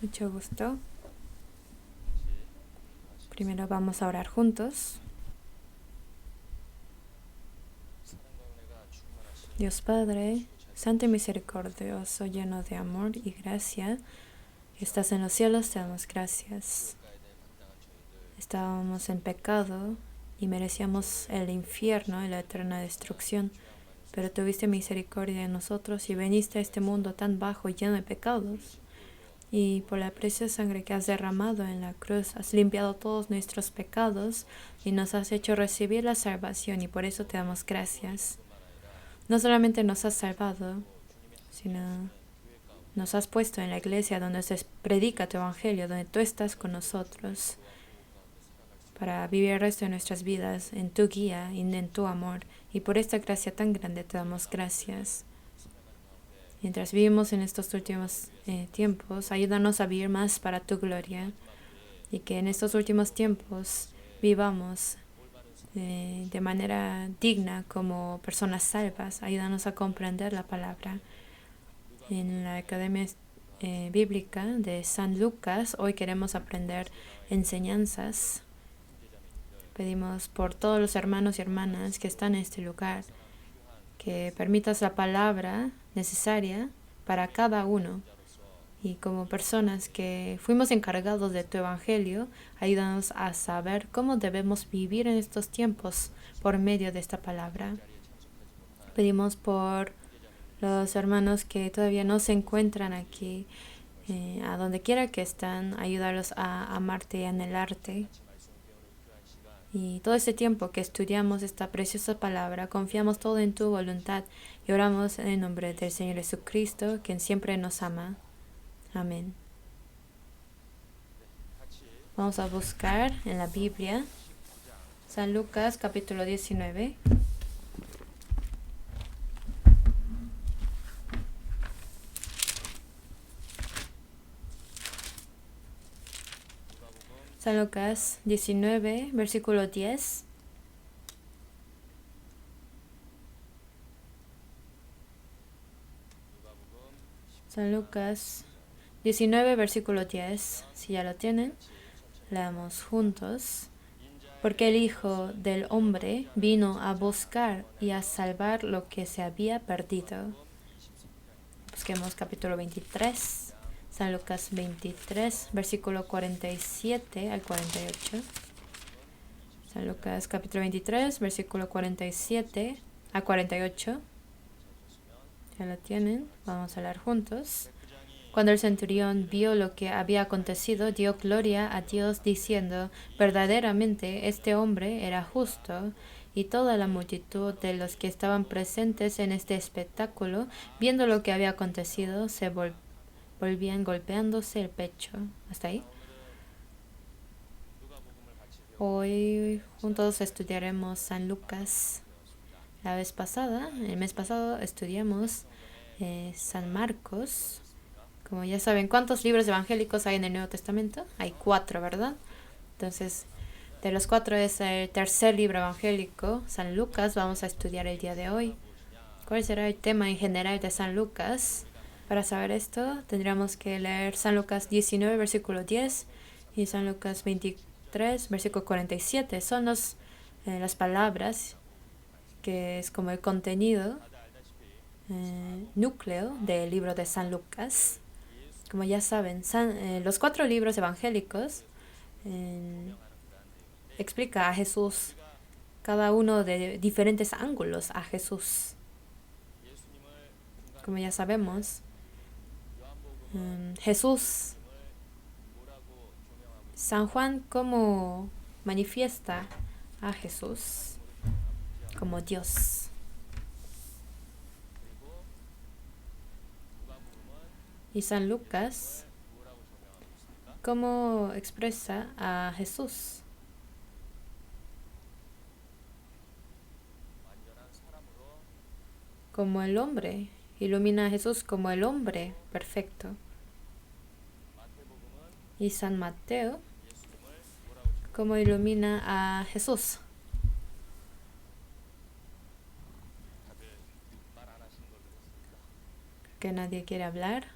Mucho gusto. Primero vamos a orar juntos. Dios Padre, Santo y misericordioso, lleno de amor y gracia, que estás en los cielos, te damos gracias. Estábamos en pecado y merecíamos el infierno y la eterna destrucción, pero tuviste misericordia de nosotros y viniste a este mundo tan bajo y lleno de pecados. Y por la preciosa sangre que has derramado en la cruz, has limpiado todos nuestros pecados y nos has hecho recibir la salvación, y por eso te damos gracias. No solamente nos has salvado, sino nos has puesto en la iglesia donde se predica tu evangelio, donde tú estás con nosotros, para vivir el resto de nuestras vidas en tu guía y en tu amor. Y por esta gracia tan grande te damos gracias. Mientras vivimos en estos últimos tiempos, ayúdanos a vivir más para tu gloria, y que en estos últimos tiempos vivamos de manera digna como personas salvas. Ayúdanos a comprender la palabra. En la Academia Bíblica de San Lucas, hoy queremos aprender enseñanzas. Pedimos por todos los hermanos y hermanas que están en este lugar, que permitas la palabra necesaria para cada uno. Y como personas que fuimos encargados de tu evangelio, ayúdanos a saber cómo debemos vivir en estos tiempos por medio de esta palabra. Pedimos por los hermanos que todavía no se encuentran aquí, a donde quiera que están, ayudarlos a amarte y anhelarte. Y todo este tiempo que estudiamos esta preciosa palabra, confiamos todo en tu voluntad y oramos en el nombre del Señor Jesucristo, quien siempre nos ama. Amén. Vamos a buscar en la Biblia San Lucas capítulo 19. San Lucas 19, versículo 10. San Lucas 19, versículo 10. Si ya lo tienen, leamos juntos. Porque el Hijo del Hombre vino a buscar y a salvar lo que se había perdido. Busquemos capítulo 23. San Lucas 23, versículo 47 al 48. San Lucas capítulo 23, versículo 47 a 48. Ya lo tienen, vamos a leer juntos. Cuando el centurión vio lo que había acontecido, dio gloria a Dios diciendo: verdaderamente este hombre era justo. Y toda la multitud de los que estaban presentes en este espectáculo, viendo lo que había acontecido, se volvían golpeándose el pecho. ¿Hasta ahí? Hoy juntos estudiaremos San Lucas. El mes pasado, estudiamos San Marcos. Como ya saben, ¿cuántos libros evangélicos hay en el Nuevo Testamento? Hay 4, ¿verdad? Entonces, de los 4 es el tercer libro evangélico, San Lucas. Vamos a estudiar el día de hoy. ¿Cuál será el tema en general de San Lucas? Para saber esto, tendríamos que leer San Lucas 19, versículo 10 y San Lucas 23, versículo 47. Son las palabras, que es como el contenido núcleo del libro de San Lucas. Como ya saben, los 4 libros evangélicos explica a Jesús, cada uno de diferentes ángulos a Jesús. Como ya sabemos, Jesús, San Juan, cómo manifiesta a Jesús como Dios. Y San Lucas, cómo expresa a Jesús como el hombre, ilumina a Jesús como el hombre perfecto. Y San Mateo, cómo ilumina a Jesús. Que nadie quiere hablar.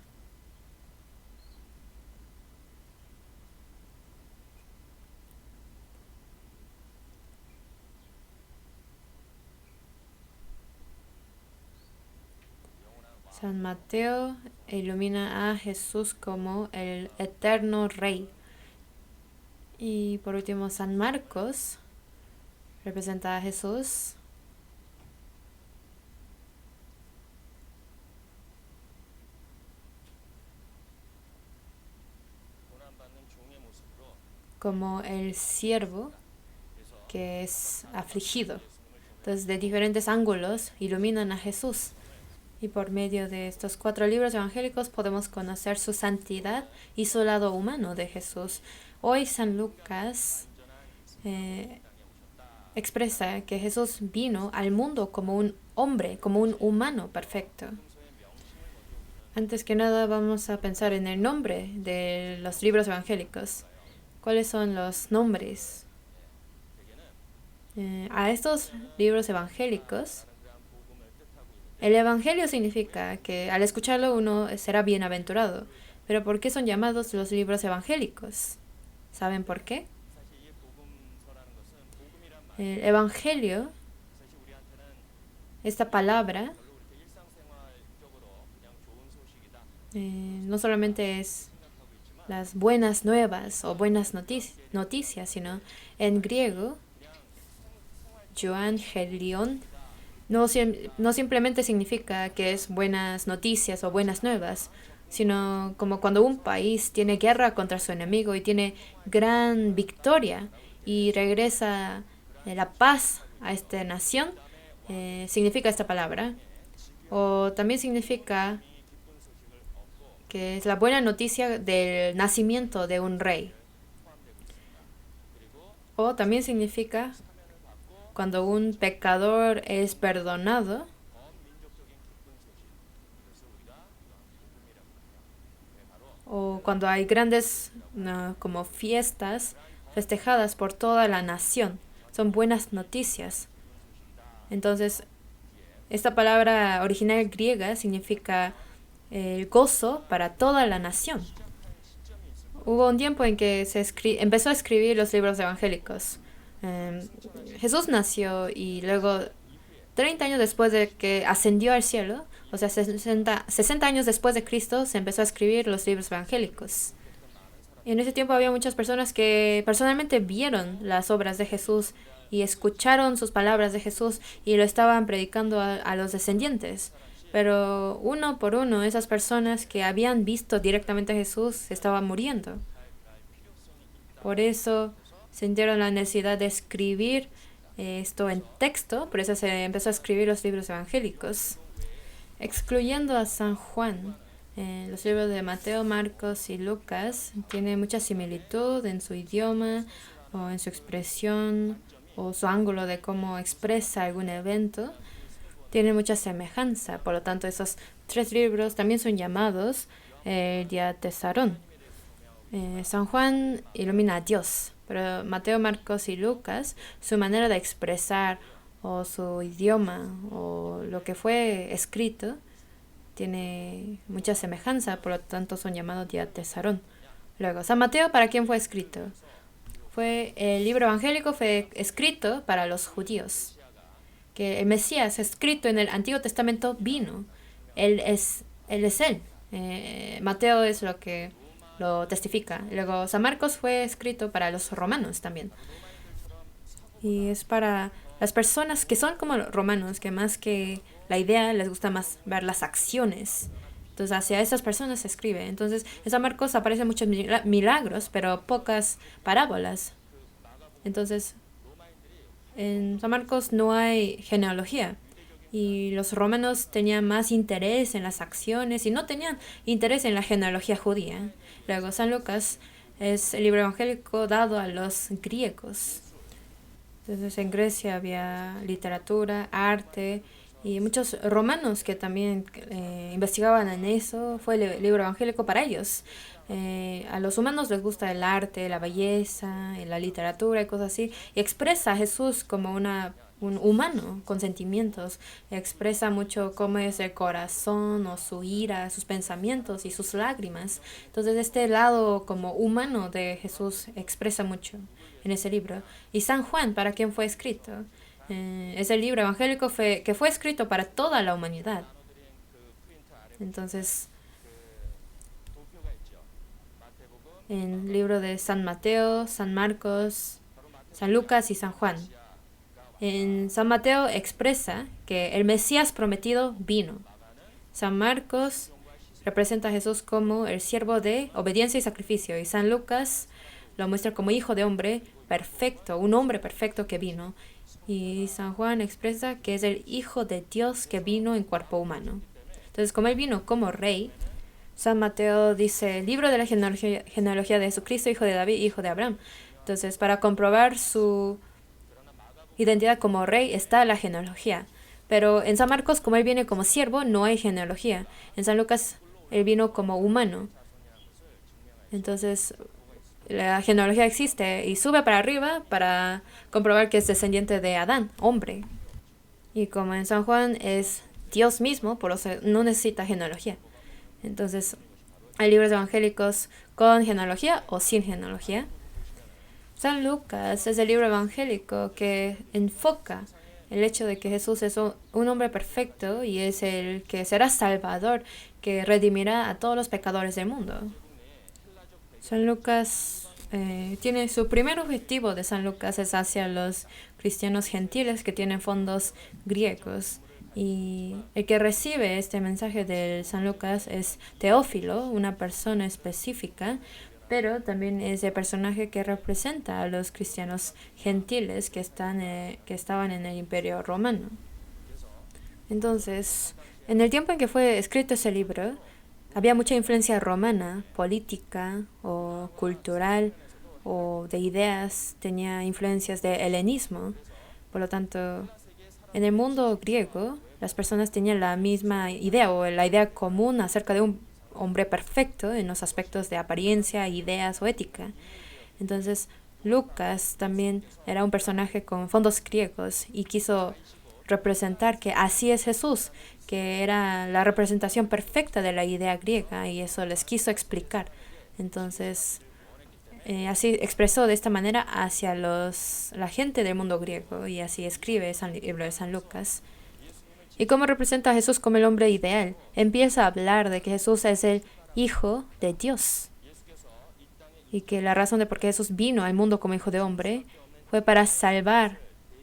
San Mateo ilumina a Jesús como el eterno Rey. Y por último, San Marcos representa a Jesús como el siervo que es afligido. Entonces, de diferentes ángulos iluminan a Jesús. Y por medio de estos 4 libros evangélicos podemos conocer su santidad y su lado humano de Jesús. Hoy San Lucas expresa que Jesús vino al mundo como un hombre, como un humano perfecto. Antes que nada vamos a pensar en el nombre de los libros evangélicos. ¿Cuáles son los nombres? A estos libros evangélicos, el evangelio significa que al escucharlo uno será bienaventurado. Pero ¿por qué son llamados los libros evangélicos? ¿Saben por qué? El evangelio, esta palabra, no solamente es las buenas nuevas o buenas noticias, sino en griego, Joangelion, no simplemente significa que es buenas noticias o buenas nuevas, sino como cuando un país tiene guerra contra su enemigo y tiene gran victoria y regresa la paz a esta nación, significa esta palabra. O también significa que es la buena noticia del nacimiento de un rey. O también significa cuando un pecador es perdonado. O cuando hay grandes como fiestas festejadas por toda la nación. Son buenas noticias. Entonces, esta palabra original griega significa el gozo para toda la nación. Hubo un tiempo en que se empezó a escribir los libros evangélicos. Jesús nació y luego 30 años después de que ascendió al cielo, o sea, 60 años después de Cristo, se empezó a escribir los libros evangélicos. Y en ese tiempo había muchas personas que personalmente vieron las obras de Jesús y escucharon sus palabras de Jesús y lo estaban predicando a los descendientes. Pero uno por uno, esas personas que habían visto directamente a Jesús estaban muriendo. Por eso sintieron la necesidad de escribir esto en texto, por eso se empezó a escribir los libros evangélicos. Excluyendo a San Juan, los libros de Mateo, Marcos y Lucas tienen mucha similitud en su idioma o en su expresión o su ángulo de cómo expresa algún evento. Tienen mucha semejanza, por lo tanto esos 3 libros también son llamados diatesarón. San Juan ilumina a Dios, pero Mateo, Marcos y Lucas, su manera de expresar o su idioma o lo que fue escrito tiene mucha semejanza, por lo tanto son llamados diatesarón. Luego, San Mateo, ¿para quién fue escrito? El libro evangélico fue escrito para los judíos. Que el Mesías escrito en el Antiguo Testamento vino. Él es él. Mateo es lo que lo testifica. Luego San Marcos fue escrito para los romanos también. Y es para las personas que son como los romanos, que más que la idea les gusta más ver las acciones. Entonces hacia esas personas se escribe. Entonces en San Marcos aparecen muchos milagros, pero pocas parábolas. Entonces en San Marcos no hay genealogía. Y los romanos tenían más interés en las acciones y no tenían interés en la genealogía judía. Luego San Lucas es el libro evangélico dado a los griegos. Entonces en Grecia había literatura, arte y muchos romanos que también investigaban en eso. Fue el libro evangélico para ellos. A los humanos les gusta el arte, la belleza, la literatura y cosas así. Y expresa a Jesús como un humano con sentimientos. Expresa mucho cómo es el corazón o su ira, sus pensamientos y sus lágrimas. Entonces este lado como humano de Jesús expresa mucho en ese libro. Y San Juan, ¿para quién fue escrito? Es el libro evangélico que fue escrito para toda la humanidad. Entonces, en el libro de San Mateo, San Marcos, San Lucas y San Juan. En San Mateo expresa que el Mesías prometido vino. San Marcos representa a Jesús como el siervo de obediencia y sacrificio. Y San Lucas lo muestra como hijo de hombre perfecto, un hombre perfecto que vino. Y San Juan expresa que es el Hijo de Dios que vino en cuerpo humano. Entonces, como él vino como rey, San Mateo dice, libro de la genealogía de Jesucristo, hijo de David, hijo de Abraham. Entonces, para comprobar su identidad como rey está la genealogía. Pero en San Marcos, como él viene como siervo, no hay genealogía. En San Lucas, él vino como humano. Entonces, la genealogía existe y sube para arriba para comprobar que es descendiente de Adán, hombre. Y como en San Juan es Dios mismo, por eso no necesita genealogía. Entonces, hay libros evangélicos con genealogía o sin genealogía. San Lucas es el libro evangélico que enfoca el hecho de que Jesús es un hombre perfecto y es el que será salvador, que redimirá a todos los pecadores del mundo. San Lucas tiene su primer objetivo de San Lucas es hacia los cristianos gentiles que tienen fondos griegos. Y el que recibe este mensaje de San Lucas es Teófilo, una persona específica, pero también es el personaje que representa a los cristianos gentiles que estaban en el Imperio Romano. Entonces, en el tiempo en que fue escrito ese libro, había mucha influencia romana, política o cultural o de ideas, tenía influencias de helenismo. Por lo tanto, en el mundo griego, las personas tenían la misma idea o la idea común acerca de un hombre perfecto en los aspectos de apariencia, ideas o ética. Entonces, Lucas también era un personaje con fondos griegos y quiso representar que así es Jesús, que era la representación perfecta de la idea griega y eso les quiso explicar. Entonces, así expresó de esta manera hacia la gente del mundo griego y así escribe el libro de San Lucas. ¿Y cómo representa a Jesús como el hombre ideal? Empieza a hablar de que Jesús es el Hijo de Dios y que la razón de por qué Jesús vino al mundo como Hijo de hombre fue para salvar,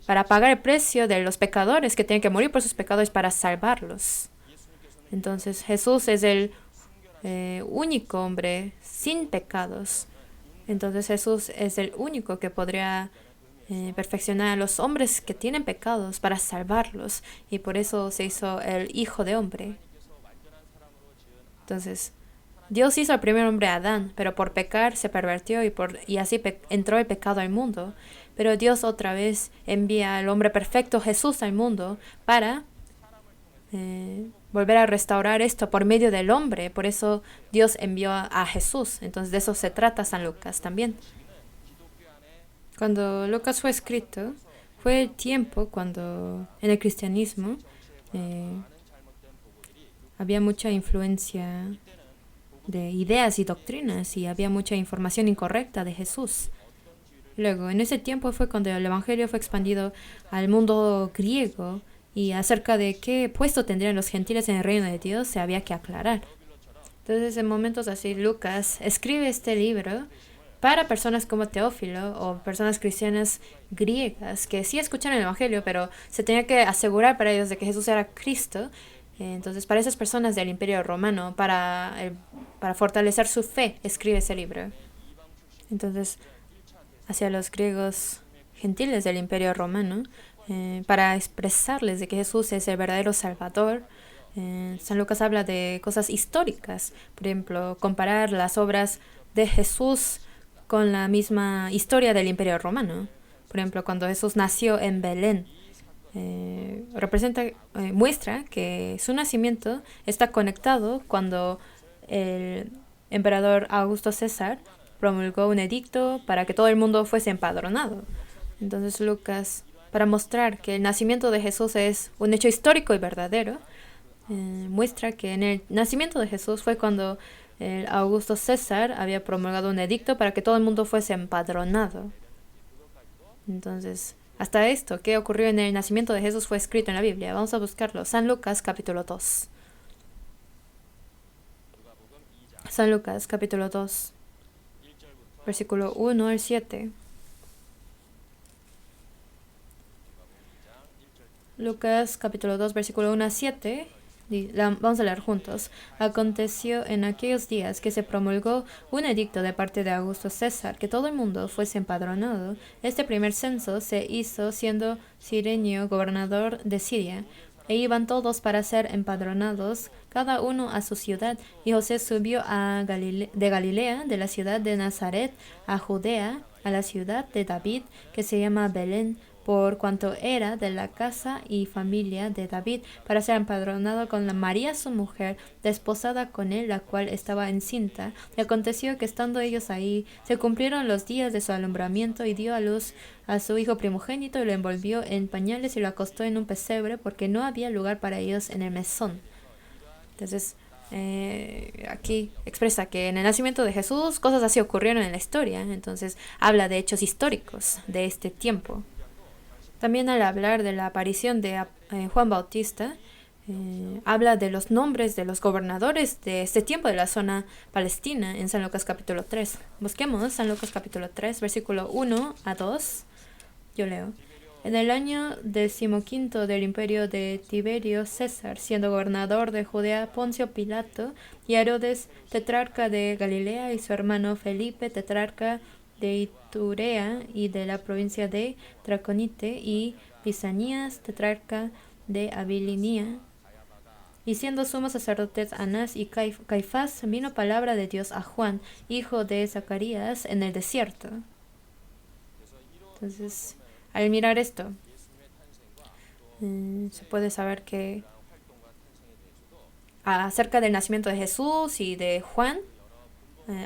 para pagar el precio de los pecadores que tienen que morir por sus pecados para salvarlos. Entonces Jesús es el único hombre sin pecados. Entonces Jesús es el único que podría perfeccionar a los hombres que tienen pecados para salvarlos. Y por eso se hizo el Hijo de hombre. Entonces, Dios hizo al primer hombre Adán, pero por pecar se pervirtió y así entró el pecado al mundo. Pero Dios otra vez envía al hombre perfecto Jesús al mundo para volver a restaurar esto por medio del hombre. Por eso Dios envió a Jesús. Entonces de eso se trata San Lucas también. Cuando Lucas fue escrito, fue el tiempo cuando en el cristianismo había mucha influencia de ideas y doctrinas y había mucha información incorrecta de Jesús. Luego, en ese tiempo fue cuando el Evangelio fue expandido al mundo griego y acerca de qué puesto tendrían los gentiles en el reino de Dios se había que aclarar. Entonces, en momentos así, Lucas escribe este libro para personas como Teófilo o personas cristianas griegas que sí escuchan el Evangelio, pero se tenía que asegurar para ellos de que Jesús era Cristo. Entonces, para esas personas del Imperio Romano, para fortalecer su fe, escribe ese libro. Entonces, hacia los griegos gentiles del Imperio Romano, para expresarles de que Jesús es el verdadero Salvador, San Lucas habla de cosas históricas. Por ejemplo, comparar las obras de Jesús con la misma historia del Imperio Romano. Por ejemplo, cuando Jesús nació en Belén, muestra que su nacimiento está conectado cuando el emperador Augusto César promulgó un edicto para que todo el mundo fuese empadronado. Entonces Lucas, para mostrar que el nacimiento de Jesús es un hecho histórico y verdadero, muestra que en el nacimiento de Jesús fue cuando el Augusto César había promulgado un edicto para que todo el mundo fuese empadronado. Entonces, hasta esto que ocurrió en el nacimiento de Jesús fue escrito en la Biblia. Vamos a buscarlo. San Lucas capítulo 2. San Lucas, capítulo 2, versículo 1 al 7. Lucas, capítulo 2, versículo 1 a 7. Vamos a leer juntos. Aconteció en aquellos días que se promulgó un edicto de parte de Augusto César que todo el mundo fuese empadronado. Este primer censo se hizo siendo Cirenio gobernador de Siria. E iban todos para ser empadronados, cada uno a su ciudad. Y José subió de Galilea, de la ciudad de Nazaret, a Judea, a la ciudad de David, que se llama Belén, por cuanto era de la casa y familia de David, para ser empadronado con la María su mujer, desposada con él, la cual estaba encinta. Y aconteció que estando ellos ahí, se cumplieron los días de su alumbramiento, y dio a luz a su hijo primogénito, y lo envolvió en pañales y lo acostó en un pesebre, porque no había lugar para ellos en el mesón. Entonces, aquí expresa que en el nacimiento de Jesús cosas así ocurrieron en la historia. Entonces, habla de hechos históricos de este tiempo. También al hablar de la aparición de Juan Bautista, habla de los nombres de los gobernadores de este tiempo de la zona palestina en San Lucas capítulo 3. Busquemos San Lucas capítulo 3, versículo 1 a 2. Yo leo. En el año 15 del imperio de Tiberio César, siendo gobernador de Judea Poncio Pilato, y Herodes, tetrarca de Galilea, y su hermano Felipe, tetrarca de Iturea y de la provincia de Traconite, y Lisanías, tetrarca de Abilinia. Y siendo sumos sacerdotes Anás y Caifás, vino palabra de Dios a Juan, hijo de Zacarías, en el desierto. Entonces, al mirar esto, se puede saber que acerca del nacimiento de Jesús y de Juan,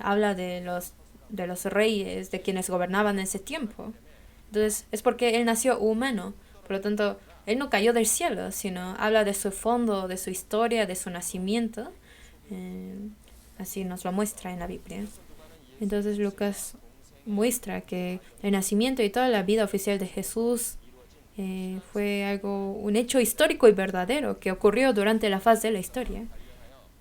habla de los reyes, de quienes gobernaban en ese tiempo. Entonces, es porque él nació humano. Por lo tanto, él no cayó del cielo, sino habla de su fondo, de su historia, de su nacimiento. Así nos lo muestra en la Biblia. Entonces, Lucas muestra que el nacimiento y toda la vida oficial de Jesús fue un hecho histórico y verdadero que ocurrió durante la faz de la historia.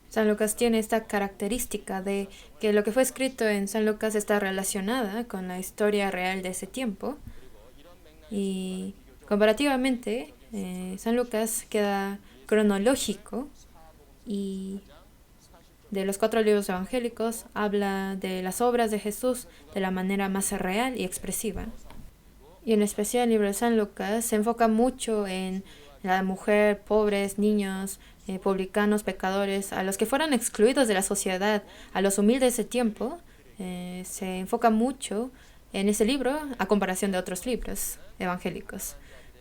San Lucas tiene esta característica de que lo que fue escrito en San Lucas está relacionada con la historia real de ese tiempo. Y comparativamente, San Lucas queda cronológico, y de los 4 libros evangélicos habla de las obras de Jesús de la manera más real y expresiva. Y en especial el libro de San Lucas se enfoca mucho en la mujer, pobres, niños, publicanos, pecadores, a los que fueron excluidos de la sociedad, a los humildes de ese tiempo. Se enfoca mucho en ese libro a comparación de otros libros evangélicos.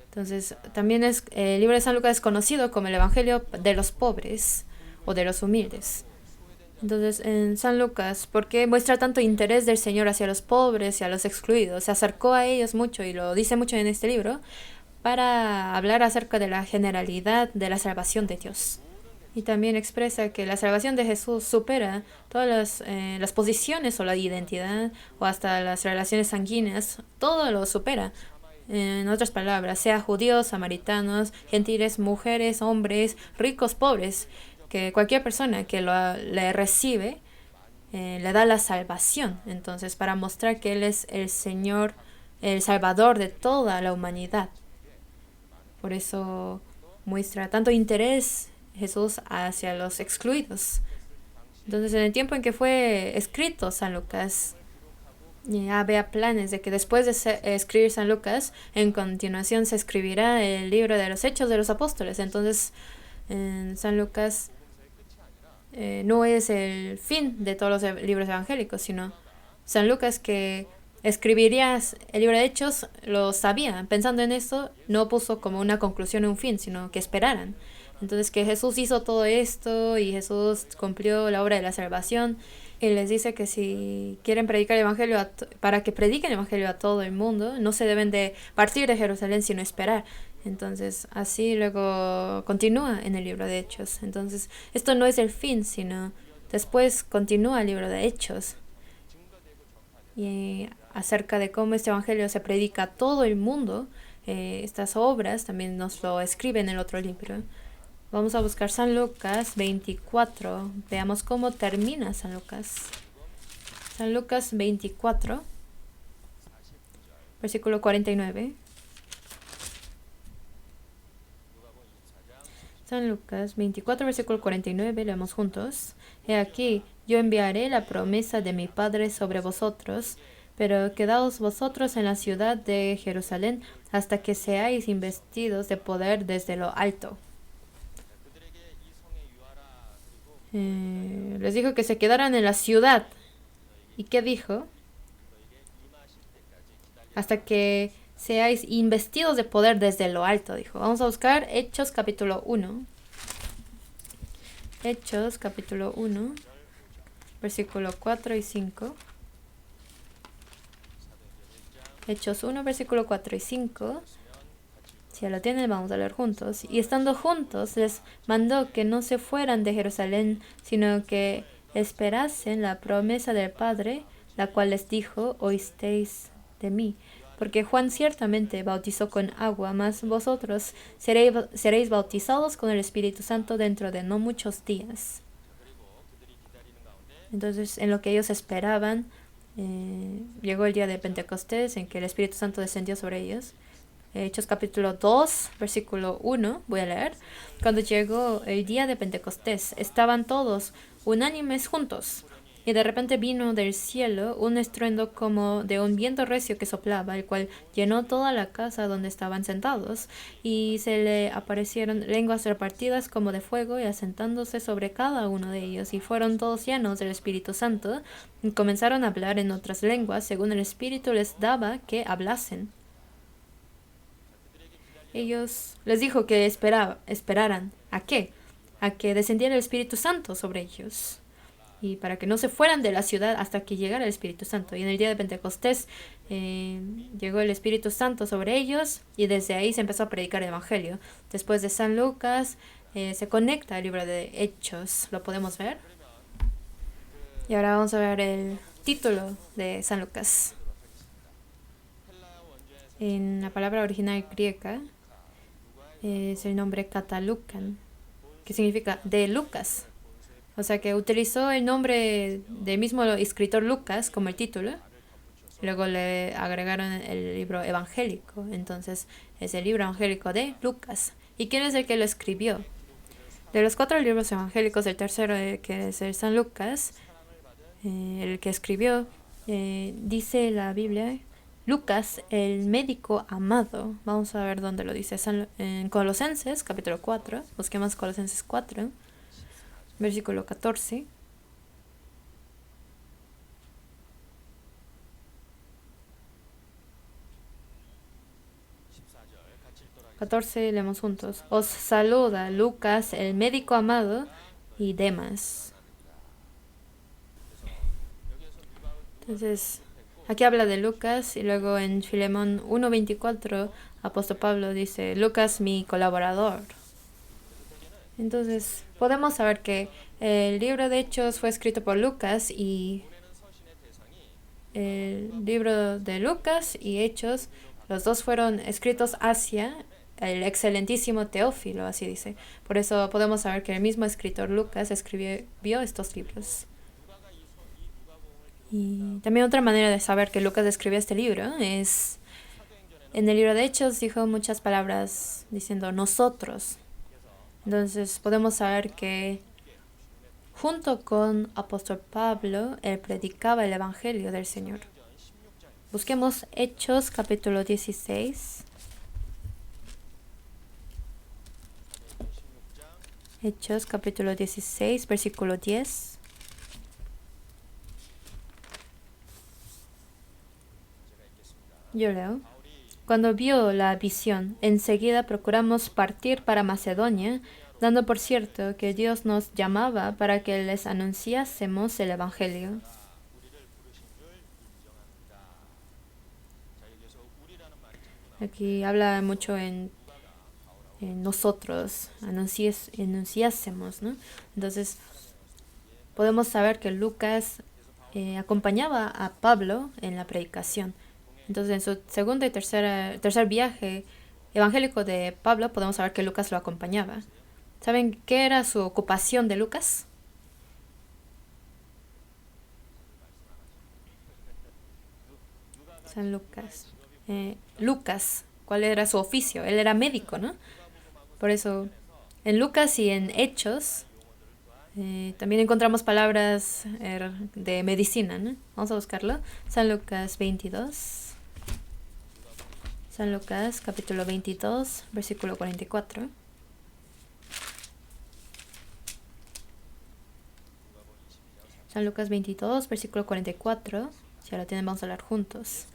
Entonces, también el libro de San Lucas es conocido como el Evangelio de los pobres o de los humildes. Entonces, en San Lucas, ¿por qué muestra tanto interés del Señor hacia los pobres y a los excluidos? Se acercó a ellos mucho, y lo dice mucho en este libro, para hablar acerca de la generalidad de la salvación de Dios. Y también expresa que la salvación de Jesús supera todas las posiciones o la identidad o hasta las relaciones sanguíneas. Todo lo supera. En otras palabras, sea judíos, samaritanos, gentiles, mujeres, hombres, ricos, pobres, que cualquier persona que le recibe le da la salvación. Entonces, para mostrar que Él es el Señor, el Salvador de toda la humanidad. Por eso muestra tanto interés Jesús hacia los excluidos. Entonces, en el tiempo en que fue escrito San Lucas, ya había planes de que después de escribir San Lucas, en continuación se escribirá el libro de los Hechos de los Apóstoles. Entonces, en San Lucas no es el fin de todos los libros evangélicos, sino San Lucas, que escribiría el libro de Hechos, lo sabía. Pensando en esto, no puso como una conclusión y un fin, sino que esperaran. Entonces, que Jesús hizo todo esto y Jesús cumplió la obra de la salvación. Y les dice que si quieren predicar el evangelio, para que prediquen el evangelio a todo el mundo, no se deben de partir de Jerusalén, sino esperar. Entonces, así luego continúa en el libro de Hechos. Entonces, esto no es el fin, sino después continúa el libro de Hechos. Y acerca de cómo este evangelio se predica a todo el mundo, estas obras también nos lo escribe en el otro libro. Vamos a buscar San Lucas 24. Veamos cómo termina San Lucas. San Lucas 24, versículo 49. San Lucas 24, versículo 49, leemos juntos. He aquí, yo enviaré la promesa de mi Padre sobre vosotros, pero quedaos vosotros en la ciudad de Jerusalén hasta que seáis investidos de poder desde lo alto. Les dijo que se quedaran en la ciudad. ¿Y qué dijo? Hasta que seáis investidos de poder desde lo alto, dijo. Vamos a buscar Hechos capítulo 1. Hechos capítulo 1, versículo 4 y 5. Hechos 1, versículo 4 y 5. Si ya lo tienen, vamos a leer juntos. Y estando juntos, les mandó que no se fueran de Jerusalén, sino que esperasen la promesa del Padre, la cual les dijo, oísteis de mí. Porque Juan ciertamente bautizó con agua, mas vosotros seréis bautizados con el Espíritu Santo dentro de no muchos días. Entonces, en lo que ellos esperaban, llegó el día de Pentecostés, en que el Espíritu Santo descendió sobre ellos. Hechos capítulo 2, versículo 1, voy a leer. Cuando llegó el día de Pentecostés, estaban todos unánimes juntos. Y de repente vino del cielo un estruendo como de un viento recio que soplaba, el cual llenó toda la casa donde estaban sentados. Y se le aparecieron lenguas repartidas como de fuego y asentándose sobre cada uno de ellos. Y fueron todos llenos del Espíritu Santo y comenzaron a hablar en otras lenguas, según el Espíritu les daba que hablasen. Ellos les dijo que esperaran. ¿A qué? A que descendiera el Espíritu Santo sobre ellos. Y para que no se fueran de la ciudad hasta que llegara el Espíritu Santo. Y en el día de Pentecostés llegó el Espíritu Santo sobre ellos y desde ahí se empezó a predicar el Evangelio. Después de San Lucas se conecta al libro de Hechos. ¿Lo podemos ver? Y ahora vamos a ver el título de San Lucas. En la palabra original griega es el nombre Katalukan, que significa de Lucas. O sea que utilizó el nombre del mismo escritor Lucas como el título. Luego le agregaron el libro evangélico. Entonces es el libro evangélico de Lucas. ¿Y quién es el que lo escribió? De los 4 libros evangélicos, el tercero, que es el San Lucas, el que escribió, dice la Biblia, Lucas, el médico amado. Vamos a ver dónde lo dice. En Colosenses, capítulo 4. Busquemos Colosenses 4. Versículo 14. Leemos juntos. Os saluda Lucas, el médico amado, y Demas. Entonces, aquí habla de Lucas y luego en Filemón 1:24, apóstol Pablo dice, Lucas, mi colaborador. Entonces, podemos saber que el libro de Hechos fue escrito por Lucas y el libro de Lucas y Hechos, los dos fueron escritos hacia el excelentísimo Teófilo, así dice. Por eso podemos saber que el mismo escritor Lucas escribió estos libros. Y también otra manera de saber que Lucas escribió este libro es, en el libro de Hechos dijo muchas palabras diciendo nosotros. Entonces podemos saber que junto con apóstol Pablo, él predicaba el Evangelio del Señor. Busquemos Hechos capítulo 16. Hechos capítulo 16, versículo 10. Yo leo. Cuando vio la visión, enseguida procuramos partir para Macedonia, dando por cierto que Dios nos llamaba para que les anunciásemos el Evangelio. Aquí habla mucho en nosotros, anunciásemos, ¿no? Entonces, podemos saber que Lucas acompañaba a Pablo en la predicación. Entonces, en su segundo y tercer viaje evangélico de Pablo, podemos saber que Lucas lo acompañaba. ¿Saben qué era su ocupación de Lucas? San Lucas. Lucas, ¿cuál era su oficio? Él era médico, ¿no? Por eso, en Lucas y en Hechos también encontramos palabras de medicina, ¿no? Vamos a buscarlo. San Lucas 22. San Lucas capítulo 22, versículo 44. San Lucas 22, versículo 44. Si ahora tienen, vamos a hablar juntos.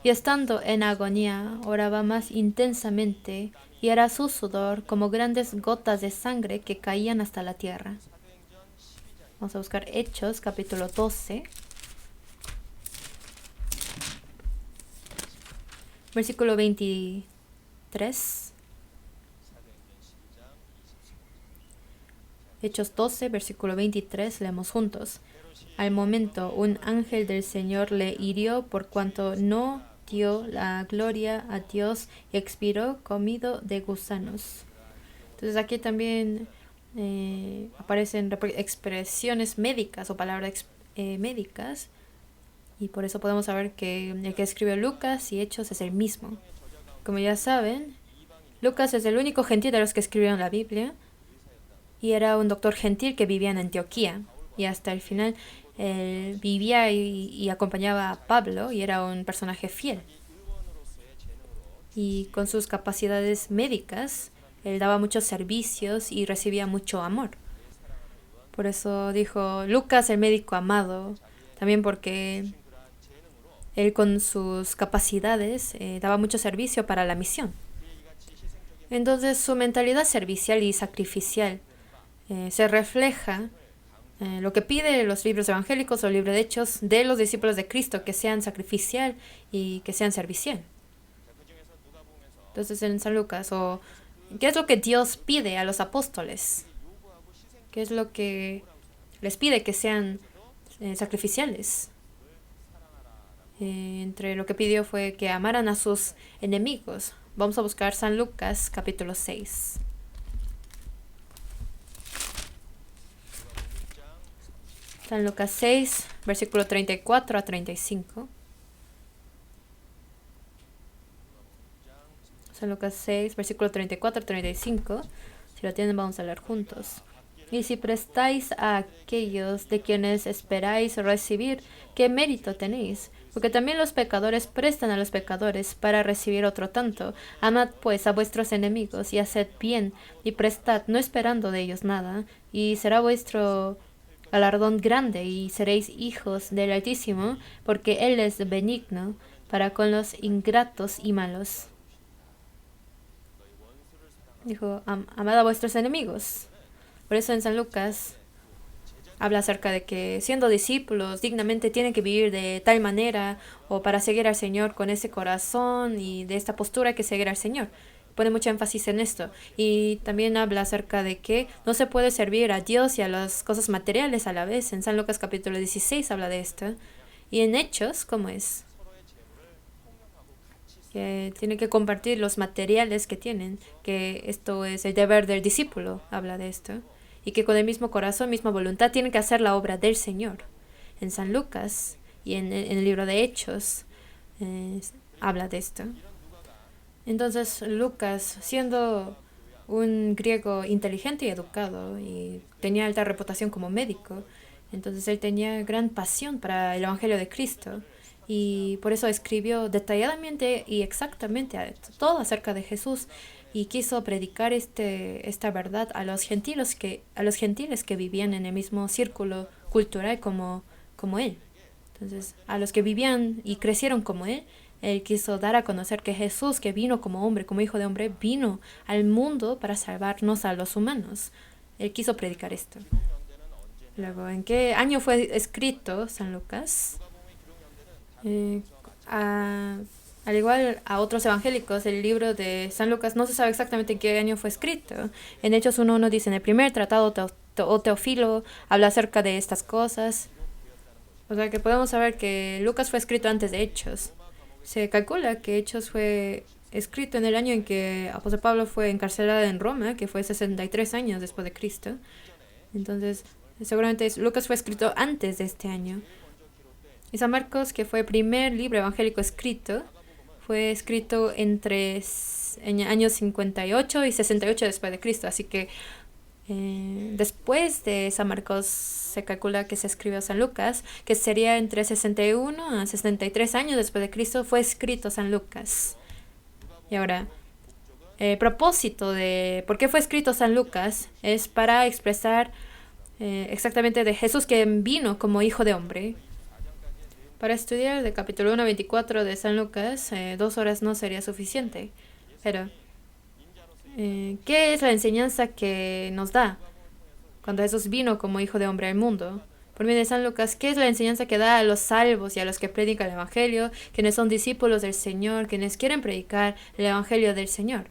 Y estando en agonía, oraba más intensamente, y era su sudor como grandes gotas de sangre que caían hasta la tierra. Vamos a buscar Hechos, capítulo 12. Versículo 23. Hechos 12, versículo 23, leemos juntos. Al momento, un ángel del Señor le hirió por cuanto no dio la gloria a Dios y expiró comido de gusanos. Entonces aquí también aparecen expresiones médicas o palabras médicas, y por eso podemos saber que el que escribió Lucas y Hechos es el mismo. Como ya saben, Lucas es el único gentil de los que escribieron la Biblia, y era un doctor gentil que vivía en Antioquía, y hasta el final él vivía y acompañaba a Pablo, y era un personaje fiel. Y con sus capacidades médicas, él daba muchos servicios y recibía mucho amor. Por eso dijo Lucas, el médico amado, también porque él con sus capacidades daba mucho servicio para la misión. Entonces su mentalidad servicial y sacrificial se refleja lo que pide los libros evangélicos o libros de Hechos de los discípulos de Cristo, que sean sacrificial y que sean servicial. Entonces en San Lucas, ¿qué es lo que Dios pide a los apóstoles? ¿Qué es lo que les pide? Que sean sacrificiales. Entre lo que pidió fue que amaran a sus enemigos. Vamos a buscar San Lucas capítulo 6. San Lucas 6, versículo 34 a 35. San Lucas 6, versículo 34 a 35. Si lo tienen, vamos a leer juntos. Y si prestáis a aquellos de quienes esperáis recibir, ¿qué mérito tenéis? Porque también los pecadores prestan a los pecadores para recibir otro tanto. Amad pues a vuestros enemigos y haced bien, y prestad, no esperando de ellos nada, y será vuestro galardón grande, y seréis hijos del Altísimo, porque Él es benigno para con los ingratos y malos. Dijo, amad a vuestros enemigos. Por eso en San Lucas habla acerca de que siendo discípulos dignamente tienen que vivir de tal manera, o para seguir al Señor con ese corazón y de esta postura hay que seguir al Señor. Pone mucho énfasis en esto. Y también habla acerca de que no se puede servir a Dios y a las cosas materiales a la vez. En San Lucas capítulo 16 habla de esto. Y en Hechos, ¿cómo es? Que tienen que compartir los materiales que tienen, que esto es el deber del discípulo, habla de esto. Y que con el mismo corazón, misma voluntad, tienen que hacer la obra del Señor. En San Lucas y en el libro de Hechos habla de esto. Entonces Lucas, siendo un griego inteligente y educado, y tenía alta reputación como médico, entonces él tenía gran pasión para el Evangelio de Cristo, y por eso escribió detalladamente y exactamente todo acerca de Jesús, y quiso predicar esta verdad a los gentiles que vivían en el mismo círculo cultural como él. Entonces, a los que vivían y crecieron como él quiso dar a conocer que Jesús, que vino como hombre, como hijo de hombre, vino al mundo para salvarnos a los humanos. Él quiso predicar esto. Luego, ¿en qué año fue escrito San Lucas? Al igual a otros evangélicos, el libro de San Lucas no se sabe exactamente en qué año fue escrito. En Hechos 1:1 dice, en el primer tratado o Teófilo habla acerca de estas cosas. O sea que podemos saber que Lucas fue escrito antes de Hechos. Se calcula que Hechos fue escrito en el año en que apóstol Pablo fue encarcelado en Roma, que fue 63 años después de Cristo. Entonces, seguramente Lucas fue escrito antes de este año. Y San Marcos, que fue el primer libro evangélico escrito, fue escrito entre años 58 y 68 después de Cristo. Así que después de San Marcos se calcula que se escribió San Lucas, que sería entre 61 a 63 años después de Cristo, fue escrito San Lucas. Y ahora, el propósito de por qué fue escrito San Lucas es para expresar exactamente de Jesús que vino como hijo de hombre. Para estudiar de capítulo 1 a 24 de San Lucas, 2 horas no sería suficiente. Pero, ¿qué es la enseñanza que nos da cuando Jesús vino como hijo de hombre al mundo? Por medio de San Lucas, ¿qué es la enseñanza que da a los salvos y a los que predican el Evangelio, quienes son discípulos del Señor, quienes quieren predicar el Evangelio del Señor?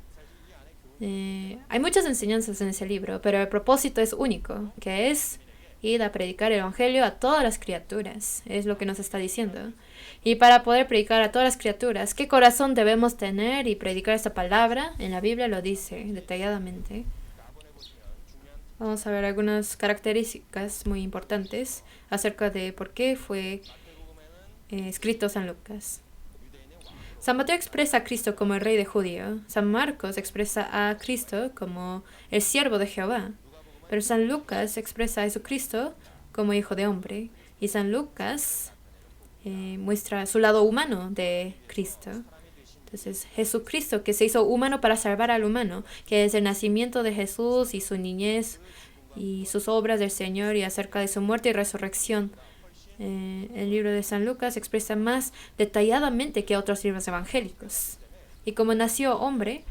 Hay muchas enseñanzas en ese libro, pero el propósito es único, que es ir a predicar el Evangelio a todas las criaturas. Es lo que nos está diciendo. Y para poder predicar a todas las criaturas, ¿qué corazón debemos tener y predicar esta palabra? En la Biblia lo dice detalladamente. Vamos a ver algunas características muy importantes acerca de por qué fue escrito San Lucas. San Mateo expresa a Cristo como el rey de judío. San Marcos expresa a Cristo como el siervo de Jehová. Pero San Lucas expresa a Jesucristo como hijo de hombre. Y San Lucas muestra su lado humano de Cristo. Entonces, Jesucristo, que se hizo humano para salvar al humano, que es el nacimiento de Jesús y su niñez y sus obras del Señor y acerca de su muerte y resurrección. El libro de San Lucas expresa más detalladamente que otros libros evangélicos. Y como nació hombre,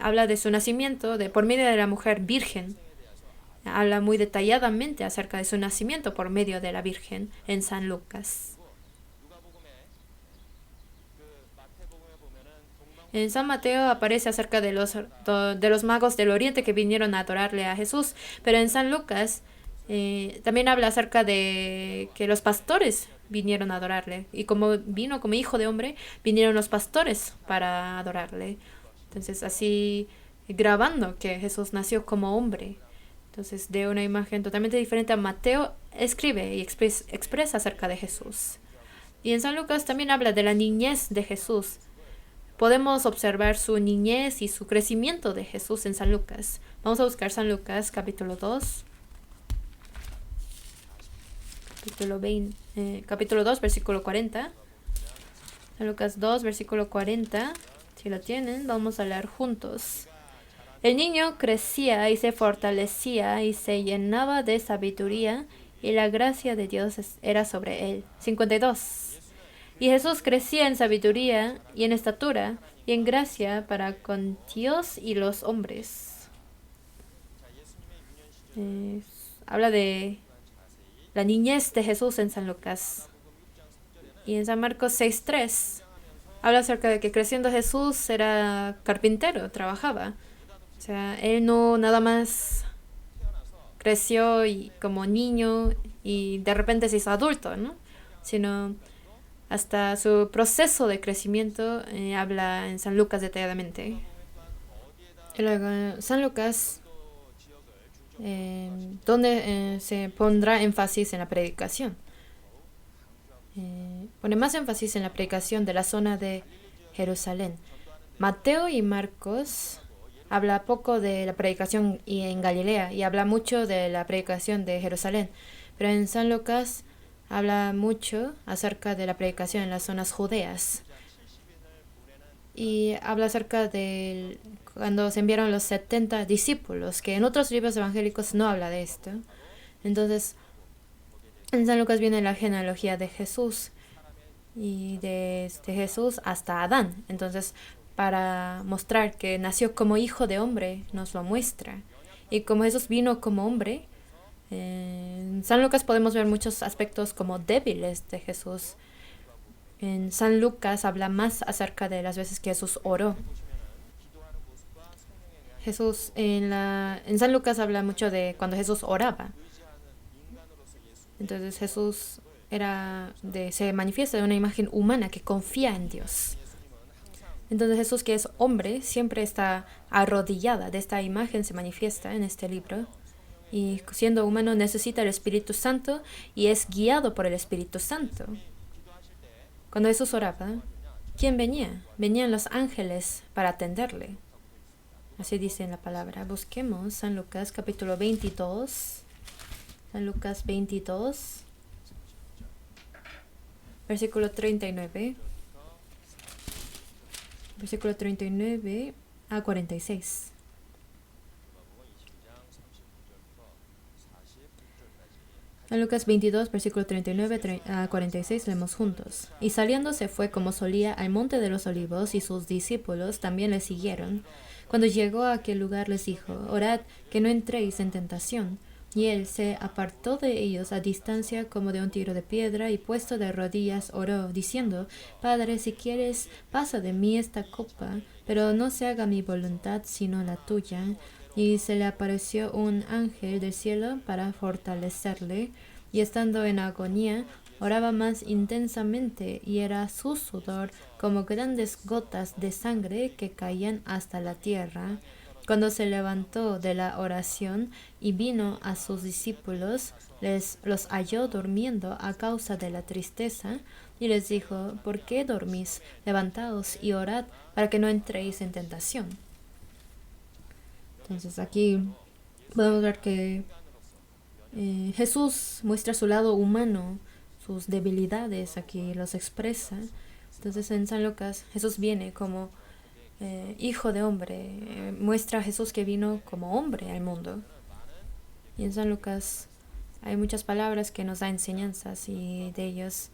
habla de su nacimiento por medio de la mujer virgen. Habla muy detalladamente acerca de su nacimiento por medio de la Virgen en San Lucas. En San Mateo aparece acerca de los magos del oriente que vinieron a adorarle a Jesús, pero en San Lucas también habla acerca de que los pastores vinieron a adorarle. Y como vino como hijo de hombre, vinieron los pastores para adorarle. Entonces así grabando que Jesús nació como hombre. Entonces, de una imagen totalmente diferente a Mateo, escribe y expresa acerca de Jesús. Y en San Lucas también habla de la niñez de Jesús. Podemos observar su niñez y su crecimiento de Jesús en San Lucas. Vamos a buscar San Lucas, capítulo 2. Capítulo 2, versículo 40. San Lucas 2, versículo 40. Si lo tienen, vamos a leer juntos. El niño crecía y se fortalecía y se llenaba de sabiduría y la gracia de Dios era sobre él. 52. Y Jesús crecía en sabiduría y en estatura y en gracia para con Dios y los hombres. Habla de la niñez de Jesús en San Lucas. Y en San Marcos 6:3 habla acerca de que creciendo Jesús era carpintero, trabajaba. O sea, él no nada más creció como niño y de repente se hizo adulto, ¿no? Sino hasta su proceso de crecimiento habla en San Lucas detalladamente. Y luego, San Lucas, donde se pondrá énfasis en la predicación. Pone más énfasis en la predicación de la zona de Jerusalén. Mateo y Marcos habla poco de la predicación en Galilea y habla mucho de la predicación de Jerusalén. Pero en San Lucas habla mucho acerca de la predicación en las zonas judeas. Y habla acerca de cuando se enviaron los 70 discípulos, que en otros libros evangélicos no habla de esto. Entonces, en San Lucas viene la genealogía de Jesús y desde Jesús hasta Adán. Entonces, para mostrar que nació como hijo de hombre, nos lo muestra. Y como Jesús vino como hombre, en San Lucas podemos ver muchos aspectos como débiles de Jesús. En San Lucas habla más acerca de las veces que Jesús oró. Jesús en San Lucas habla mucho de cuando Jesús oraba. Entonces Jesús se manifiesta de una imagen humana que confía en Dios. Entonces Jesús, que es hombre, siempre está arrodillada. De esta imagen se manifiesta en este libro. Y siendo humano necesita el Espíritu Santo y es guiado por el Espíritu Santo. Cuando Jesús oraba, ¿quién venía? Venían los ángeles para atenderle. Así dice en la palabra. Busquemos San Lucas capítulo 22. San Lucas 22, versículo 39. Versículo 39 a 46. En Lucas 22, versículo 39 a 46, leemos juntos. Y saliendo se fue como solía al monte de los olivos, y sus discípulos también le siguieron. Cuando llegó a aquel lugar les dijo, orad que no entréis en tentación. Y él se apartó de ellos a distancia como de un tiro de piedra, y puesto de rodillas oró, diciendo, Padre, si quieres, pasa de mí esta copa, pero no se haga mi voluntad sino la tuya. Y se le apareció un ángel del cielo para fortalecerle, y estando en agonía, oraba más intensamente, y era su sudor como grandes gotas de sangre que caían hasta la tierra. Cuando se levantó de la oración y vino a sus discípulos, los halló durmiendo a causa de la tristeza, y les dijo, ¿por qué dormís? Levantaos y orad para que no entréis en tentación. Entonces aquí podemos ver que Jesús muestra su lado humano, sus debilidades, aquí los expresa. Entonces en San Lucas Jesús viene como hijo de hombre, muestra a Jesús que vino como hombre al mundo. Y en San Lucas hay muchas palabras que nos da enseñanzas, y de ellos,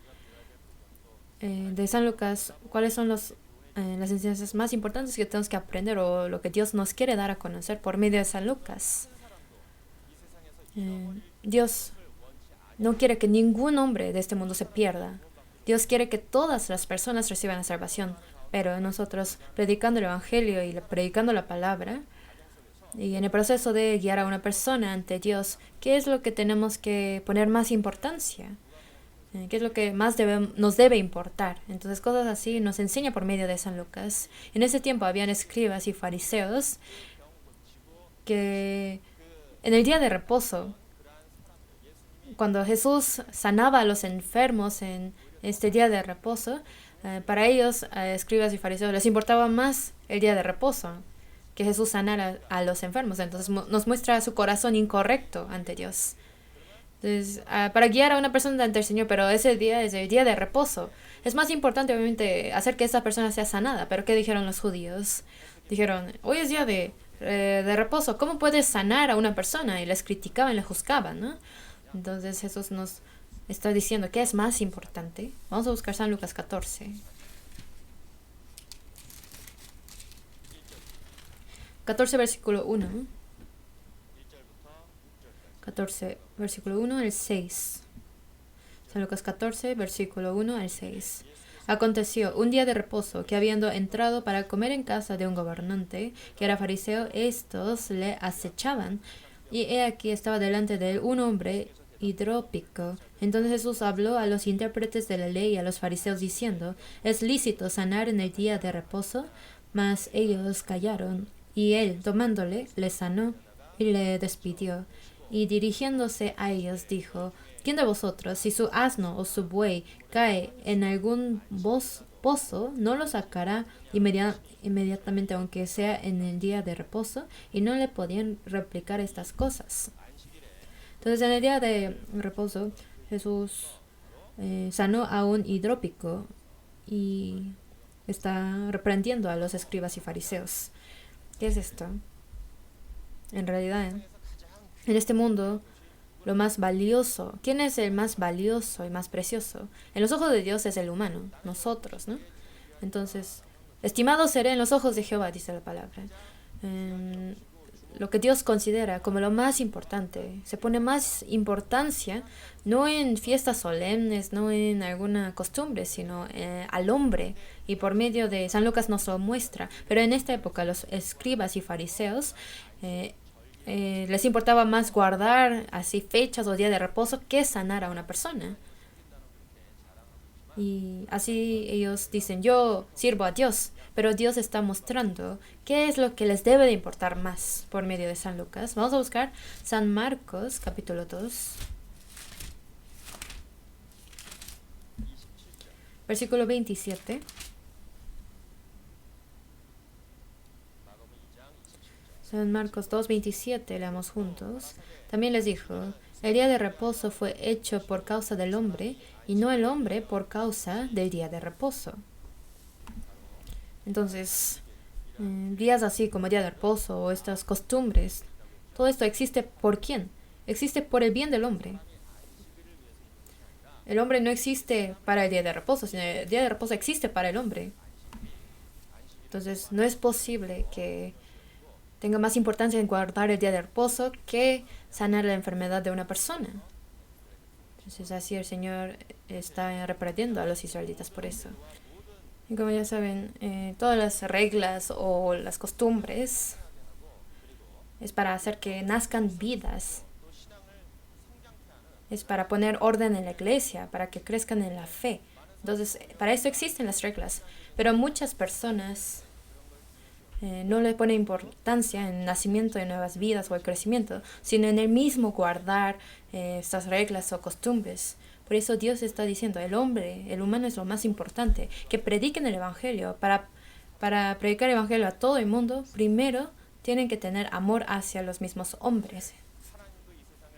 de San Lucas, ¿cuáles son las enseñanzas más importantes que tenemos que aprender, o lo que Dios nos quiere dar a conocer por medio de San Lucas? Dios no quiere que ningún hombre de este mundo se pierda. Dios quiere que todas las personas reciban la salvación, pero nosotros, predicando el Evangelio y predicando la palabra, y en el proceso de guiar a una persona ante Dios, ¿qué es lo que tenemos que poner más importancia? ¿Qué es lo que más nos debe importar? Entonces cosas así nos enseña por medio de San Lucas. En ese tiempo habían escribas y fariseos que en el día de reposo, cuando Jesús sanaba a los enfermos en este día de reposo, para ellos, escribas y fariseos, les importaba más el día de reposo que Jesús sanara a los enfermos. Entonces nos muestra su corazón incorrecto ante Dios. Entonces, para guiar a una persona ante el Señor, pero ese día es el día de reposo. Es más importante, obviamente, hacer que esa persona sea sanada. Pero ¿qué dijeron los judíos? Dijeron, hoy es día de reposo. ¿Cómo puedes sanar a una persona? Y les criticaban, les juzgaban, ¿no? Entonces Jesús nos está diciendo qué es más importante. Vamos a buscar San Lucas 14. 14, versículo 1. 14, versículo 1 al 6. San Lucas 14, versículo 1 al 6. Aconteció un día de reposo que, habiendo entrado para comer en casa de un gobernante que era fariseo, estos le acechaban. Y he aquí estaba delante de él un hombre hidrópico. Entonces Jesús habló a los intérpretes de la ley y a los fariseos diciendo, ¿es lícito sanar en el día de reposo? Mas ellos callaron. Y él, tomándole, le sanó y le despidió. Y dirigiéndose a ellos dijo, ¿quién de vosotros, si su asno o su buey cae en algún pozo, no lo sacará inmediatamente, aunque sea en el día de reposo? Y no le podían replicar estas cosas. Entonces en el día de reposo Jesús sanó a un hidrópico y está reprendiendo a los escribas y fariseos. ¿Qué es esto? En realidad, en este mundo, lo más valioso, ¿quién es el más valioso y más precioso? En los ojos de Dios es el humano, nosotros, ¿no? Entonces, estimado seré en los ojos de Jehová, dice la palabra. Lo que Dios considera como lo más importante, se pone más importancia no en fiestas solemnes, no en alguna costumbre, sino al hombre. Y por medio de San Lucas nos lo muestra. Pero en esta época los escribas y fariseos les importaba más guardar así fechas o días de reposo que sanar a una persona. Y así ellos dicen, yo sirvo a Dios, pero Dios está mostrando qué es lo que les debe de importar más por medio de San Lucas. Vamos a buscar San Marcos, capítulo 2, versículo 27. San Marcos 2:27, leamos juntos. También les dijo, el día de reposo fue hecho por causa del hombre, y no el hombre por causa del día de reposo. Entonces, días así como el día de reposo o estas costumbres, todo esto existe ¿por quién? Existe por el bien del hombre. El hombre no existe para el día de reposo, sino el día de reposo existe para el hombre. Entonces, no es posible que tenga más importancia en guardar el día de reposo que sanar la enfermedad de una persona. Entonces así el Señor está reprendiendo a los israelitas por eso. Y como ya saben, todas las reglas o las costumbres es para hacer que nazcan vidas. Es para poner orden en la iglesia, para que crezcan en la fe. Entonces, para esto existen las reglas. Pero muchas personas no le pone importancia en el nacimiento de nuevas vidas o el crecimiento, sino en el mismo guardar estas reglas o costumbres. Por eso Dios está diciendo, el hombre, el humano es lo más importante, que prediquen el Evangelio. Para predicar el Evangelio a todo el mundo, primero tienen que tener amor hacia los mismos hombres.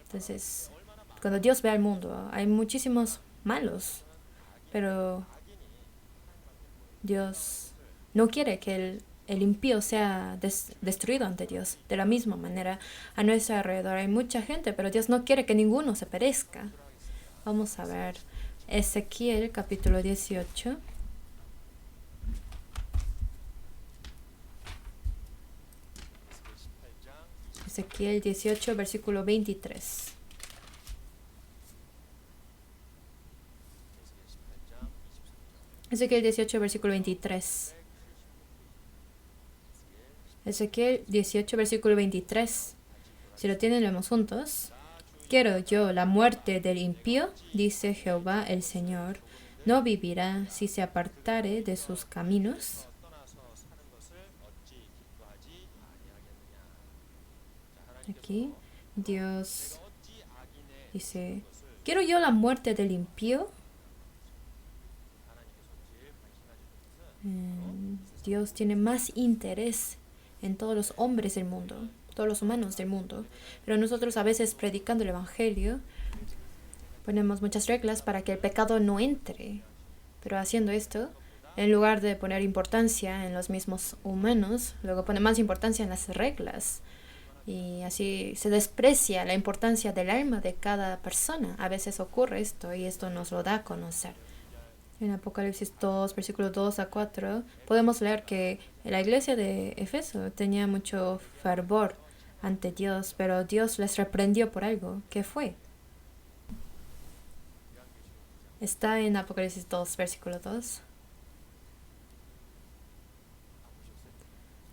Entonces, cuando Dios ve al mundo, hay muchísimos malos, pero Dios no quiere que el impío sea destruido ante Dios. De la misma manera, a nuestro alrededor hay mucha gente, pero Dios no quiere que ninguno se perezca. Vamos a ver Ezequiel capítulo 18. Ezequiel 18, versículo 23. Ezequiel 18, versículo 23. Ezequiel 18, versículo 23. Si lo tienen, leemos juntos. Quiero yo la muerte del impío, dice Jehová el Señor. No vivirá si se apartare de sus caminos. Aquí Dios dice, quiero yo la muerte del impío. Dios tiene más interés en todos los hombres del mundo, todos los humanos del mundo. Pero nosotros a veces predicando el Evangelio ponemos muchas reglas para que el pecado no entre. Pero haciendo esto, en lugar de poner importancia en los mismos humanos, luego pone más importancia en las reglas. Y así se desprecia la importancia del alma de cada persona. A veces ocurre esto y esto nos lo da a conocer. En Apocalipsis 2, versículos 2 a 4, podemos leer que la iglesia de Éfeso tenía mucho fervor ante Dios, pero Dios les reprendió por algo. ¿Qué fue? Está en Apocalipsis 2, versículo 2.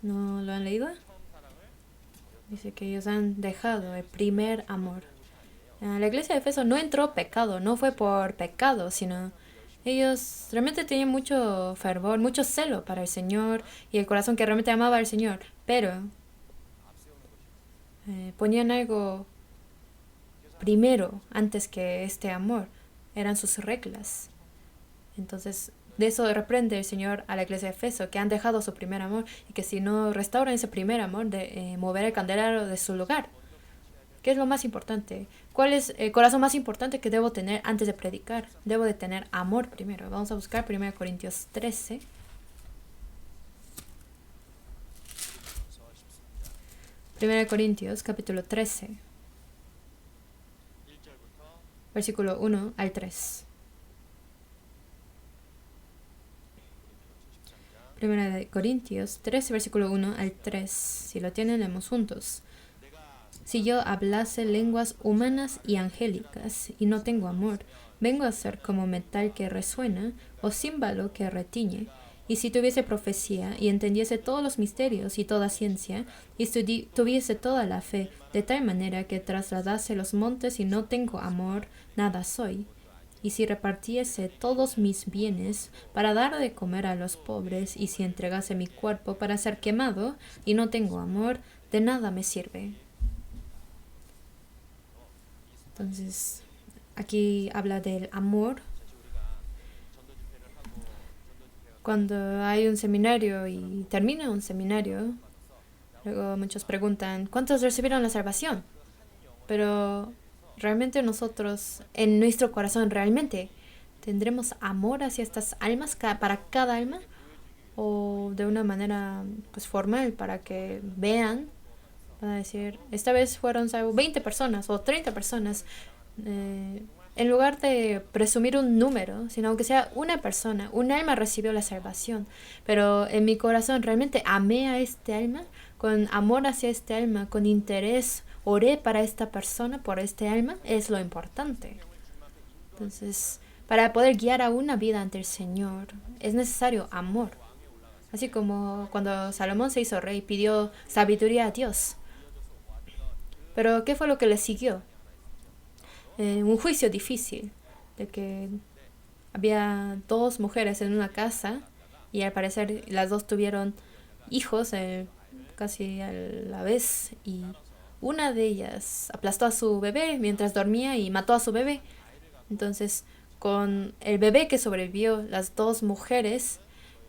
¿No lo han leído? Dice que ellos han dejado el primer amor. La iglesia de Éfeso no entró pecado, no fue por pecado, sino ellos realmente tenían mucho fervor, mucho celo para el Señor y el corazón que realmente amaba al Señor, pero ponían algo primero antes que este amor, eran sus reglas. Entonces, de eso reprende el Señor a la iglesia de Éfeso, que han dejado su primer amor y que si no restauran ese primer amor, de mover el candelero de su lugar. ¿Qué es lo más importante? ¿Cuál es el corazón más importante que debo tener antes de predicar? Debo de tener amor primero. Vamos a buscar 1 Corintios 13. 1 Corintios capítulo 13, versículo 1 al 3. 1 Corintios 13, versículo 1 al 3. Si lo tienen, leemos juntos. Si yo hablase lenguas humanas y angélicas y no tengo amor, vengo a ser como metal que resuena o címbalo que retiñe. Y si tuviese profecía y entendiese todos los misterios y toda ciencia, y tuviese toda la fe, de tal manera que trasladase los montes y no tengo amor, nada soy. y si repartiese todos mis bienes para dar de comer a los pobres, y si entregase mi cuerpo para ser quemado, y no tengo amor, de nada me sirve. Entonces, aquí habla del amor. Cuando hay un seminario y termina un seminario, luego muchos preguntan, ¿cuántos recibieron la salvación? Pero realmente nosotros, en nuestro corazón, realmente tendremos amor hacia estas almas, para cada alma, o de una manera pues formal, para que vean, para decir, esta vez fueron salvos 20 personas o 30 personas, en lugar de presumir un número, sino que sea una persona, un alma recibió la salvación. Pero en mi corazón realmente amé a este alma, con amor hacia este alma, con interés, oré para esta persona, por este alma, es lo importante. Entonces, para poder guiar a una vida ante el Señor, es necesario amor. Así como cuando Salomón se hizo rey, pidió sabiduría a Dios. Pero ¿qué fue lo que le siguió? Un juicio difícil, de que había dos mujeres en una casa y al parecer las dos tuvieron hijos casi a la vez, y una de ellas aplastó a su bebé mientras dormía y mató a su bebé. Entonces, con el bebé que sobrevivió, las dos mujeres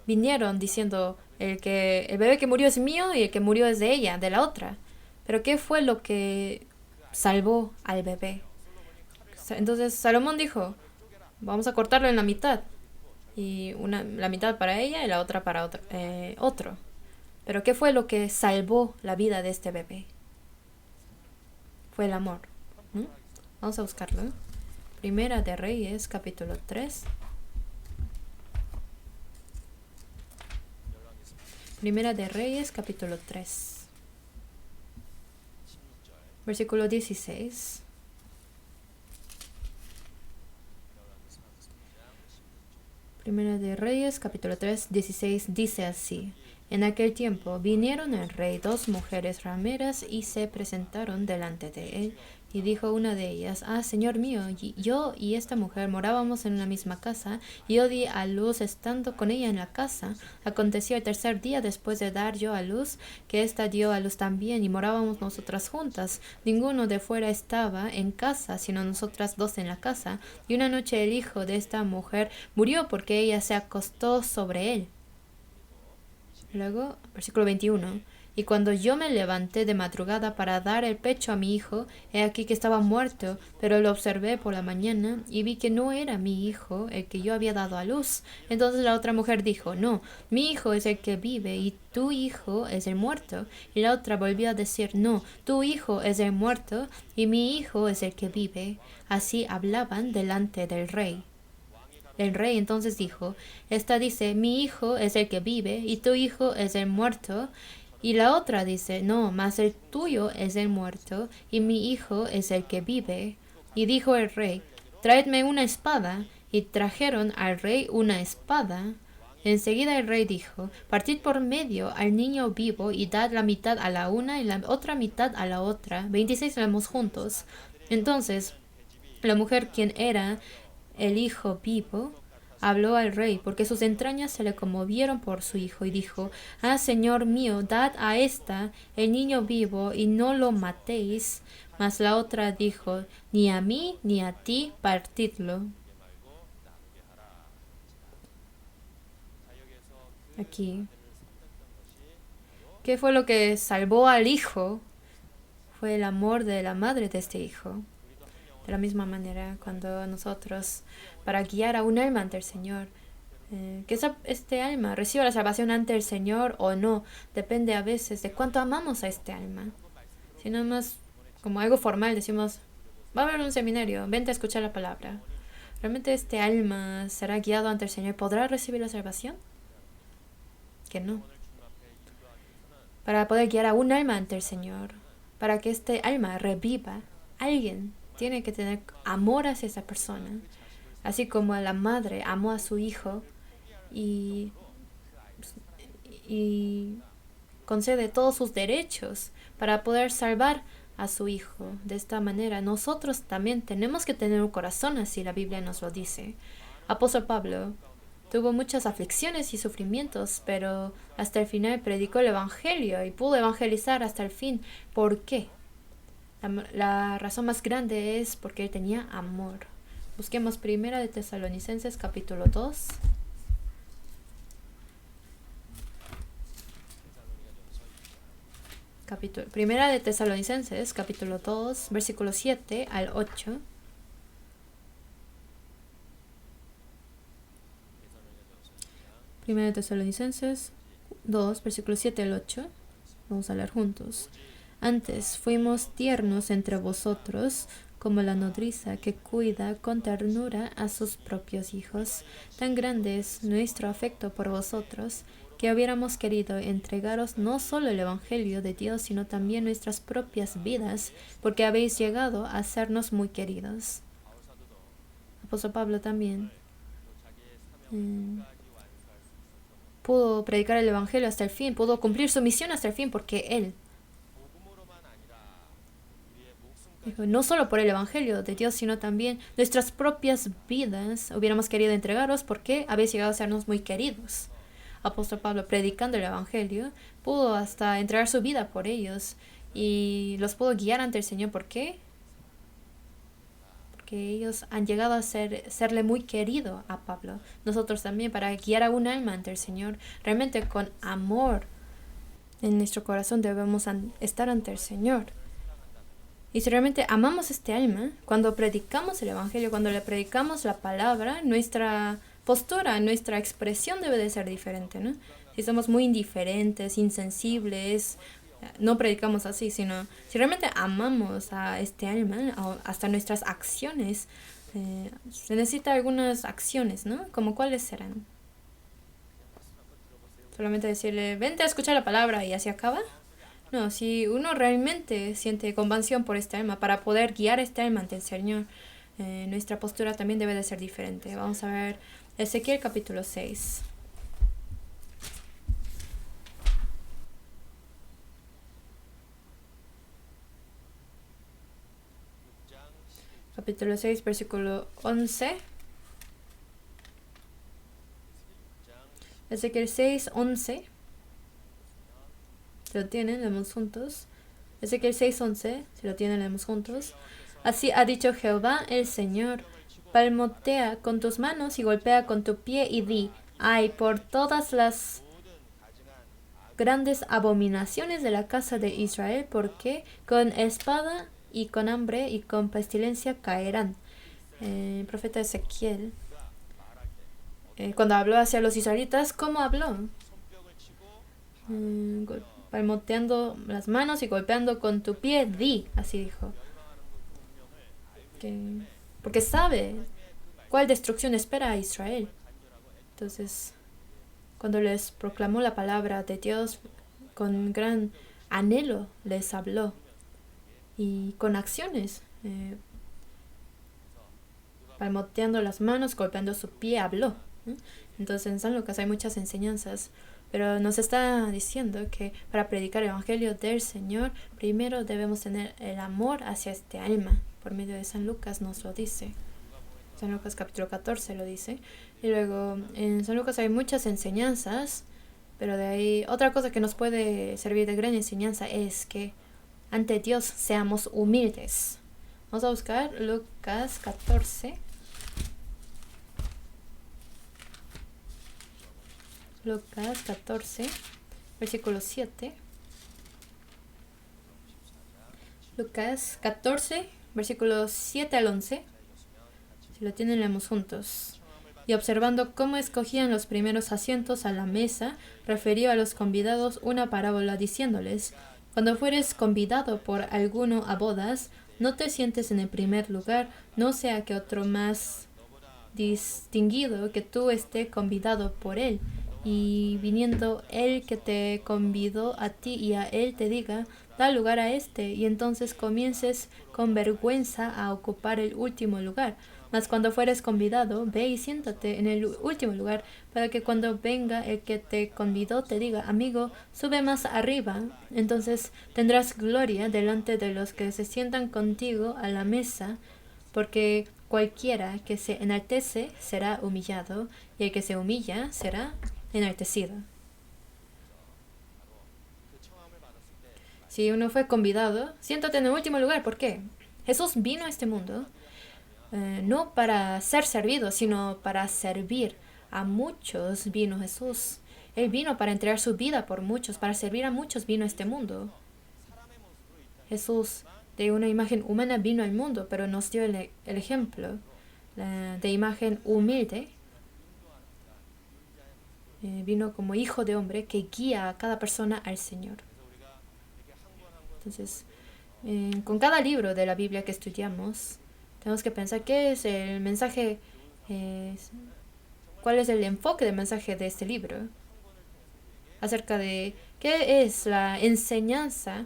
vinieron diciendo, el bebé que murió es mío y el que murió es de ella, de la otra. Pero ¿qué fue lo que salvó al bebé? Entonces Salomón dijo, vamos a cortarlo en la mitad. Y la mitad para ella y la otra para otro. Pero ¿qué fue lo que salvó la vida de este bebé? Fue el amor. Vamos a buscarlo. Primera de Reyes, capítulo 3. Primera de Reyes, capítulo 3. Versículo 16. Primera de Reyes, capítulo 3, 16, dice así. En aquel tiempo vinieron al rey dos mujeres rameras y se presentaron delante de él. Y dijo una de ellas, Señor mío, yo y esta mujer morábamos en la misma casa, y yo di a luz estando con ella en la casa. Aconteció el tercer día después de dar yo a luz, que ésta dio a luz también, y morábamos nosotras juntas. Ninguno de fuera estaba en casa, sino nosotras dos en la casa. Y una noche el hijo de esta mujer murió porque ella se acostó sobre él. Luego, versículo 21. Y cuando yo me levanté de madrugada para dar el pecho a mi hijo, he aquí que estaba muerto, pero lo observé por la mañana y vi que no era mi hijo el que yo había dado a luz. Entonces la otra mujer dijo, no, mi hijo es el que vive y tu hijo es el muerto. Y la otra volvió a decir, no, tu hijo es el muerto y mi hijo es el que vive. Así hablaban delante del rey. El rey entonces dijo, esta dice, mi hijo es el que vive y tu hijo es el muerto. Y la otra dice, no, mas el tuyo es el muerto, y mi hijo es el que vive. Y dijo el rey, traedme una espada. Y trajeron al rey una espada. Enseguida el rey dijo, partid por medio al niño vivo, y dad la mitad a la una y la otra mitad a la otra. 26 leemos juntos. Entonces, la mujer, quien era el hijo vivo, habló al rey, porque sus entrañas se le conmovieron por su hijo, y dijo, Señor mío, dad a esta el niño vivo, y no lo matéis. Mas la otra dijo, ni a mí ni a ti partidlo. Aquí, ¿qué fue lo que salvó al hijo? Fue el amor de la madre de este hijo. De la misma manera, cuando nosotros, para guiar a un alma ante el Señor, que este alma reciba la salvación ante el Señor o no, depende a veces de cuánto amamos a este alma. Si nada más como algo formal decimos, va a haber un seminario, vente a escuchar la palabra. ¿Realmente este alma será guiado ante el Señor? ¿Podrá recibir la salvación? Que no. Para poder guiar a un alma ante el Señor, para que este alma reviva, alguien tiene que tener amor hacia esa persona. Así como la madre amó a su hijo y concede todos sus derechos para poder salvar a su Hijo de esta manera, nosotros también tenemos que tener un corazón así, la Biblia nos lo dice. Apóstol Pablo tuvo muchas aflicciones y sufrimientos, pero hasta el final predicó el Evangelio y pudo evangelizar hasta el fin. ¿Por qué? La razón más grande es porque él tenía amor. Busquemos Primera de Tesalonicenses capítulo 2. Primera de Tesalonicenses capítulo 2, versículo 7 al 8. Primera de Tesalonicenses 2, versículo 7 al 8. Vamos a leer juntos. Antes fuimos tiernos entre vosotros, como la nodriza que cuida con ternura a sus propios hijos. Tan grande es nuestro afecto por vosotros, que hubiéramos querido entregaros no solo el Evangelio de Dios, sino también nuestras propias vidas, porque habéis llegado a sernos muy queridos. Apóstol Pablo también pudo predicar el Evangelio hasta el fin, pudo cumplir su misión hasta el fin, porque él dijo, no solo por el Evangelio de Dios, sino también nuestras propias vidas hubiéramos querido entregaros porque habéis llegado a sernos muy queridos. Apóstol Pablo, predicando el Evangelio, pudo hasta entregar su vida por ellos y los pudo guiar ante el Señor. ¿Por qué? Porque ellos han llegado a serle muy querido a Pablo. Nosotros también, para guiar a un alma ante el Señor, realmente con amor en nuestro corazón debemos estar ante el Señor. Y si realmente amamos este alma, cuando predicamos el Evangelio, cuando le predicamos la palabra, nuestra postura, nuestra expresión debe de ser diferente, ¿no? Si somos muy indiferentes, insensibles, no predicamos así, sino si realmente amamos a este alma, hasta nuestras acciones, se necesita algunas acciones, ¿no? ¿Como cuáles serán? Solamente decirle, vente a escuchar la palabra y así acaba. No, si uno realmente siente compasión por este alma, para poder guiar este alma ante el Señor, nuestra postura también debe de ser diferente. Vamos a ver Ezequiel capítulo 6. Capítulo 6, versículo 11. Ezequiel 6, 11. Si lo tienen, leemos juntos. Ezequiel 6, 11. Si lo tienen, leemos juntos. Así ha dicho Jehová el Señor. Palmotea con tus manos y golpea con tu pie y di, ay, por todas las grandes abominaciones de la casa de Israel, porque con espada y con hambre y con pestilencia caerán. El profeta Ezequiel, cuando habló hacia los israelitas, ¿cómo habló? Palmoteando las manos y golpeando con tu pie, di, así dijo. Porque sabe cuál destrucción espera a Israel. Entonces, cuando les proclamó la palabra de Dios, con gran anhelo les habló. Y con acciones, palmoteando las manos, golpeando su pie, habló. Entonces, en San Lucas hay muchas enseñanzas, pero nos está diciendo que para predicar el Evangelio del Señor, primero debemos tener el amor hacia este alma. Por medio de San Lucas nos lo dice. San Lucas capítulo 14 lo dice. Y luego en San Lucas hay muchas enseñanzas, pero de ahí otra cosa que nos puede servir de gran enseñanza es que ante Dios seamos humildes. Vamos a buscar Lucas 14. Lucas 14, versículo 7. Lucas 14, versículos 7 al 11. Si lo tienen, leemos juntos. Y observando cómo escogían los primeros asientos a la mesa, refirió a los convidados una parábola diciéndoles: cuando fueres convidado por alguno a bodas, no te sientes en el primer lugar, no sea que otro más distinguido que tú esté convidado por él. Y viniendo él que te convidó a ti y a él te diga, da lugar a este, y entonces comiences con vergüenza a ocupar el último lugar. Mas cuando fueres convidado, ve y siéntate en el último lugar, para que cuando venga el que te convidó te diga, amigo, sube más arriba. Entonces tendrás gloria delante de los que se sientan contigo a la mesa, porque cualquiera que se enaltece será humillado, y el que se humilla será enaltecido. Si uno fue convidado, siéntate en el último lugar. ¿Por qué? Jesús vino a este mundo no para ser servido, sino para servir. A muchos vino Jesús. Él vino para entregar su vida por muchos, para servir a muchos vino a este mundo. Jesús, de una imagen humana, vino al mundo, pero nos dio el ejemplo de imagen humilde. Vino como hijo de hombre que guía a cada persona al Señor. Entonces, con cada libro de la Biblia que estudiamos, tenemos que pensar qué es el mensaje, cuál es el enfoque del mensaje de este libro, acerca de qué es la enseñanza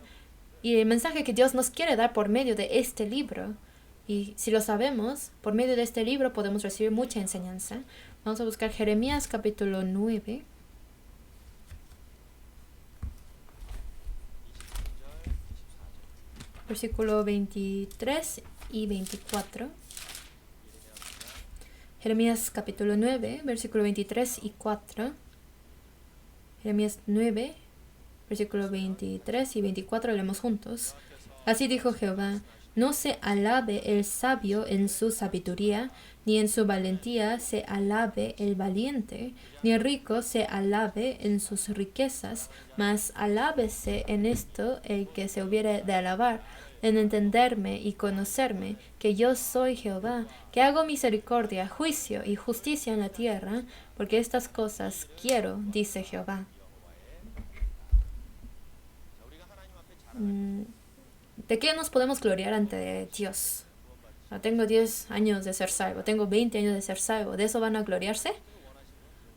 y el mensaje que Dios nos quiere dar por medio de este libro. Y si lo sabemos, por medio de este libro podemos recibir mucha enseñanza. Vamos a buscar Jeremías capítulo 9. Versículo 23 y 24. Jeremías capítulo 9, versículo 23 y 4. Jeremías 9, versículo 23 y 24, leemos juntos. Así dijo Jehová, no se alabe el sabio en su sabiduría, ni en su valentía se alabe el valiente, ni el rico se alabe en sus riquezas, mas alábese en esto el que se hubiere de alabar, en entenderme y conocerme, que yo soy Jehová, que hago misericordia, juicio y justicia en la tierra, porque estas cosas quiero, dice Jehová. ¿De qué nos podemos gloriar ante Dios? Tengo 10 años de ser salvo, tengo 20 años de ser salvo, ¿de eso van a gloriarse?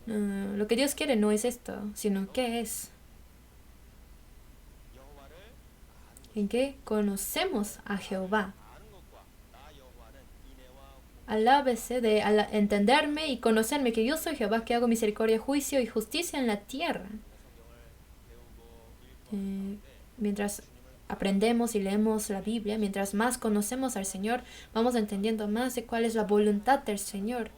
Lo que Dios quiere no es esto, sino ¿qué es? En que conocemos a Jehová. Alábese de entenderme y conocerme, que yo soy Jehová, que hago misericordia, juicio y justicia en la tierra. Mientras aprendemos y leemos la Biblia, mientras más conocemos al Señor, vamos entendiendo más de cuál es la voluntad del Señor.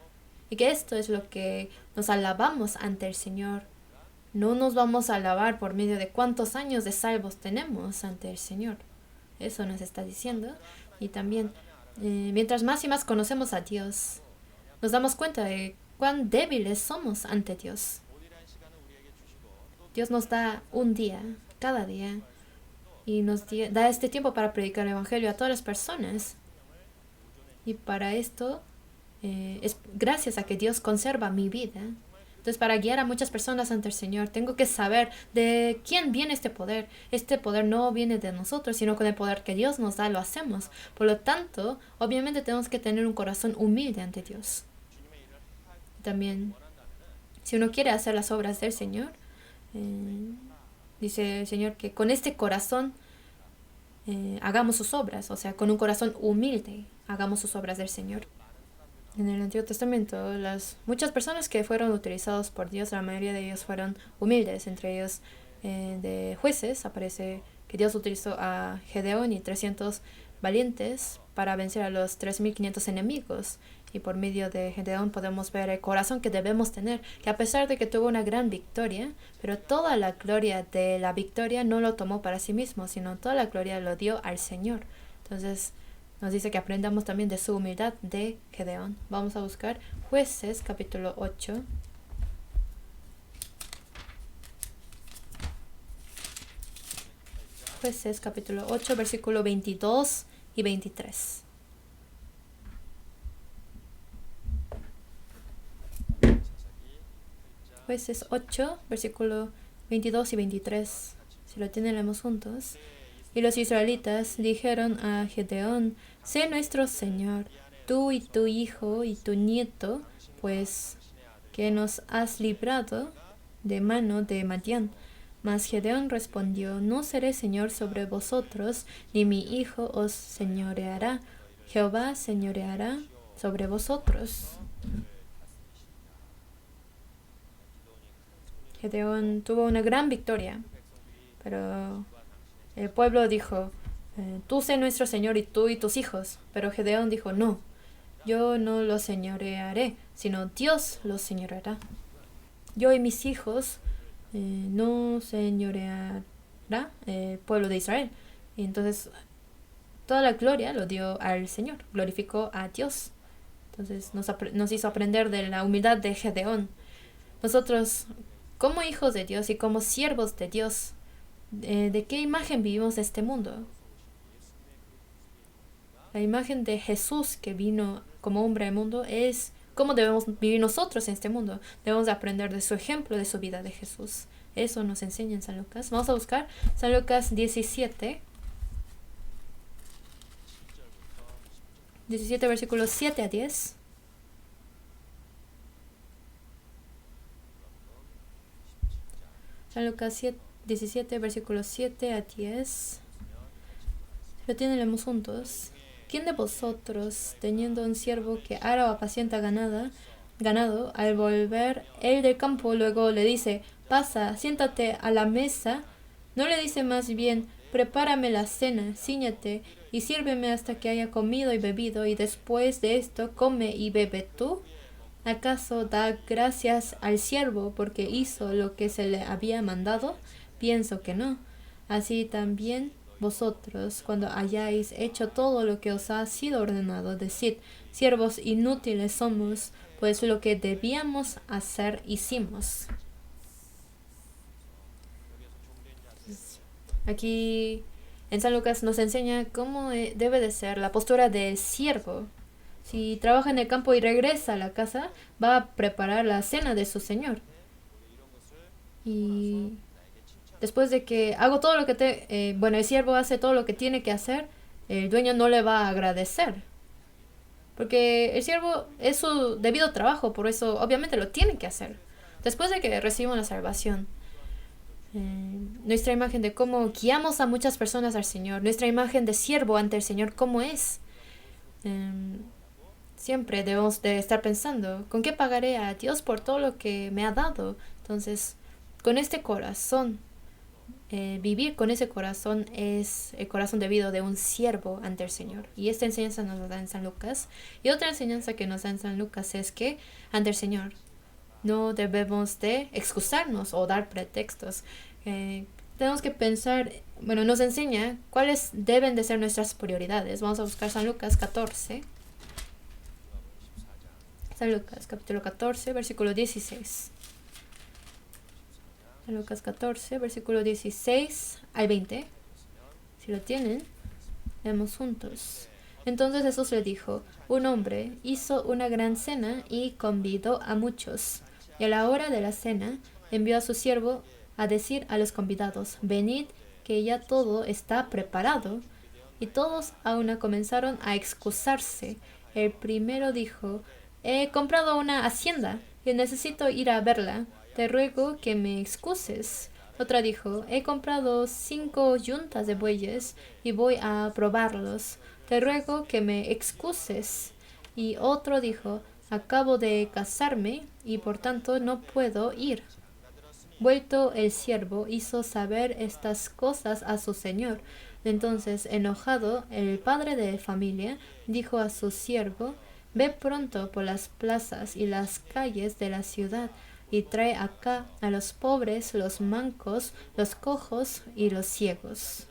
Y que esto es lo que nos alabamos ante el Señor. No nos vamos a alabar por medio de cuántos años de salvos tenemos ante el Señor. Eso nos está diciendo. Y también, mientras más y más conocemos a Dios, nos damos cuenta de cuán débiles somos ante Dios. Dios nos da un día, cada día, y nos da este tiempo para predicar el Evangelio a todas las personas. Y para esto es gracias a que Dios conserva mi vida. Entonces, para guiar a muchas personas ante el Señor, tengo que saber de quién viene este poder. Este poder no viene de nosotros, sino con el poder que Dios nos da, lo hacemos. Por lo tanto, obviamente tenemos que tener un corazón humilde ante Dios. También, si uno quiere hacer las obras del Señor, dice el Señor que con este corazón hagamos sus obras, o sea, con un corazón humilde hagamos sus obras del Señor. En el Antiguo Testamento, muchas personas que fueron utilizados por Dios, la mayoría de ellos fueron humildes. Entre ellos, de jueces, aparece que Dios utilizó a Gedeón y 300 valientes para vencer a los 3.500 enemigos. Y por medio de Gedeón podemos ver el corazón que debemos tener, que a pesar de que tuvo una gran victoria, pero toda la gloria de la victoria no lo tomó para sí mismo, sino toda la gloria lo dio al Señor. Entonces, nos dice que aprendamos también de su humildad de Gedeón. Vamos a buscar Jueces capítulo 8. Jueces capítulo 8, versículo 22 y 23. Jueces 8, versículo 22 y 23. Si lo tienen, leemos juntos. Y los israelitas dijeron a Gedeón, sé nuestro Señor, tú y tu hijo y tu nieto, pues que nos has librado de mano de Madián. Mas Gedeón respondió, no seré Señor sobre vosotros, ni mi hijo os señoreará. Jehová señoreará sobre vosotros. Gedeón tuvo una gran victoria, pero el pueblo dijo, tú sé nuestro Señor y tú y tus hijos. Pero Gedeón dijo, no, yo no lo señorearé, sino Dios lo señoreará. Yo y mis hijos no señoreará el pueblo de Israel. Y entonces toda la gloria lo dio al Señor, glorificó a Dios. Entonces nos hizo aprender de la humildad de Gedeón. Nosotros, como hijos de Dios y como siervos de Dios, ¿de qué imagen vivimos este mundo? La imagen de Jesús que vino como hombre al mundo es cómo debemos vivir nosotros en este mundo. Debemos aprender de su ejemplo, de su vida de Jesús. Eso nos enseña en San Lucas. Vamos a buscar San Lucas 17. 17 versículos 7 a 10. San Lucas 17 versículos 7 a 10. Lo tienen, leemos juntos. ¿Quién de vosotros, teniendo un siervo que ara o apacienta ganado, al volver él del campo, luego le dice, pasa, siéntate a la mesa? ¿No le dice más bien, prepárame la cena, cíñate y sírveme hasta que haya comido y bebido, y después de esto come y bebe tú? ¿Acaso da gracias al siervo porque hizo lo que se le había mandado? Pienso que no. Así también vosotros, cuando hayáis hecho todo lo que os ha sido ordenado, decid, siervos inútiles somos, pues lo que debíamos hacer hicimos. Aquí en San Lucas nos enseña cómo debe de ser la postura del siervo. Si trabaja en el campo y regresa a la casa, va a preparar la cena de su señor. Y después de que hago todo lo que el siervo hace todo lo que tiene que hacer, el dueño no le va a agradecer. Porque el siervo es su debido trabajo, por eso obviamente lo tiene que hacer. Después de que recibimos la salvación, nuestra imagen de cómo guiamos a muchas personas al Señor, nuestra imagen de siervo ante el Señor, cómo es. Siempre debemos de estar pensando, ¿con qué pagaré a Dios por todo lo que me ha dado? Entonces, con este corazón, vivir con ese corazón es el corazón debido de un siervo ante el Señor. Y esta enseñanza nos la da en San Lucas. Y otra enseñanza que nos da en San Lucas es que ante el Señor no debemos de excusarnos o dar pretextos. Tenemos que pensar, nos enseña cuáles deben de ser nuestras prioridades. Vamos a buscar San Lucas 14. San Lucas capítulo 14, versículo 16. San Lucas 14, versículo 16 al 20. Si lo tienen, leemos juntos. Entonces Jesús le dijo, un hombre hizo una gran cena y convidó a muchos. Y a la hora de la cena envió a su siervo a decir a los convidados, venid, que ya todo está preparado. Y todos a una comenzaron a excusarse. El primero dijo, he comprado una hacienda y necesito ir a verla. Te ruego que me excuses. Otra dijo, he comprado 5 yuntas de bueyes y voy a probarlos. Te ruego que me excuses. Y otro dijo, acabo de casarme y por tanto no puedo ir. Vuelto el siervo hizo saber estas cosas a su señor. Entonces, enojado, el padre de familia dijo a su siervo, ve pronto por las plazas y las calles de la ciudad y trae acá a los pobres, los mancos, los cojos y los ciegos.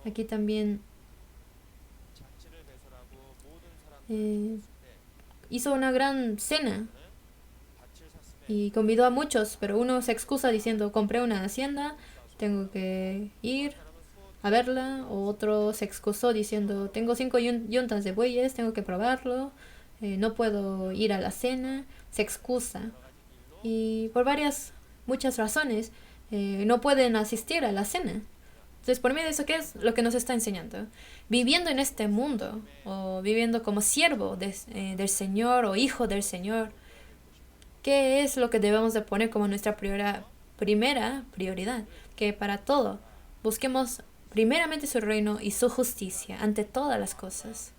Aquí también hizo una gran cena y convidó a muchos, pero uno se excusa diciendo, compré una hacienda, tengo que ir a verla, o otro se excusó diciendo, tengo 5 yuntas de bueyes, tengo que probarlo, no puedo ir a la cena, se excusa. Y por muchas razones, no pueden asistir a la cena. Entonces, por medio de eso, ¿qué es lo que nos está enseñando? Viviendo en este mundo, o viviendo como siervo del Señor, o hijo del Señor, ¿qué es lo que debemos de poner como nuestra primera prioridad? Que para todo busquemos primeramente su reino y su justicia ante todas las cosas.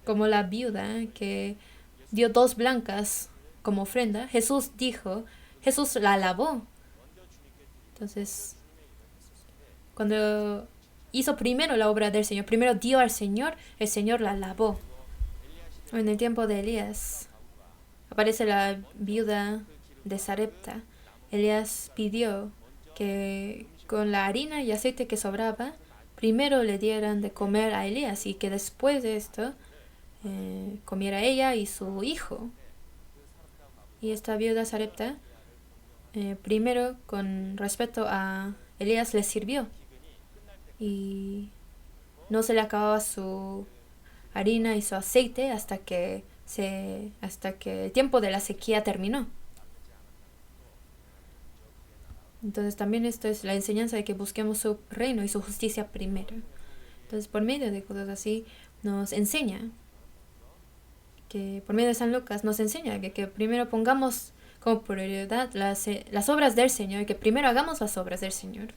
Como la viuda que dio 2 blancas como ofrenda, Jesús la alabó. Entonces, cuando hizo primero la obra del Señor, primero dio al Señor, el Señor la alabó. En el tiempo de Elías, aparece la viuda de Sarepta. Elías pidió que con la harina y aceite que sobraba, primero le dieran de comer a Elías y que después de esto comiera ella y su hijo. Y esta viuda Sarepta, primero con respecto a Elías, le sirvió. Y no se le acababa su harina y su aceite hasta que el tiempo de la sequía terminó. Entonces también esto es la enseñanza de que busquemos su reino y su justicia primero. Entonces por medio de cosas así nos enseña que por medio de San Lucas nos enseña que primero pongamos como prioridad las obras del Señor, que primero hagamos las obras del Señor.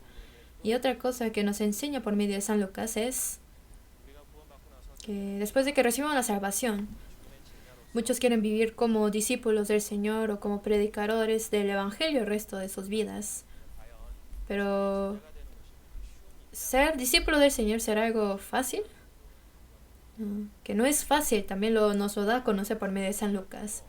Y otra cosa que nos enseña por medio de San Lucas es que después de que recibimos la salvación, muchos quieren vivir como discípulos del Señor o como predicadores del Evangelio el resto de sus vidas. Pero ser discípulo del Señor será algo fácil. Que no es fácil, también nos lo da a conocer por medio de San Lucas.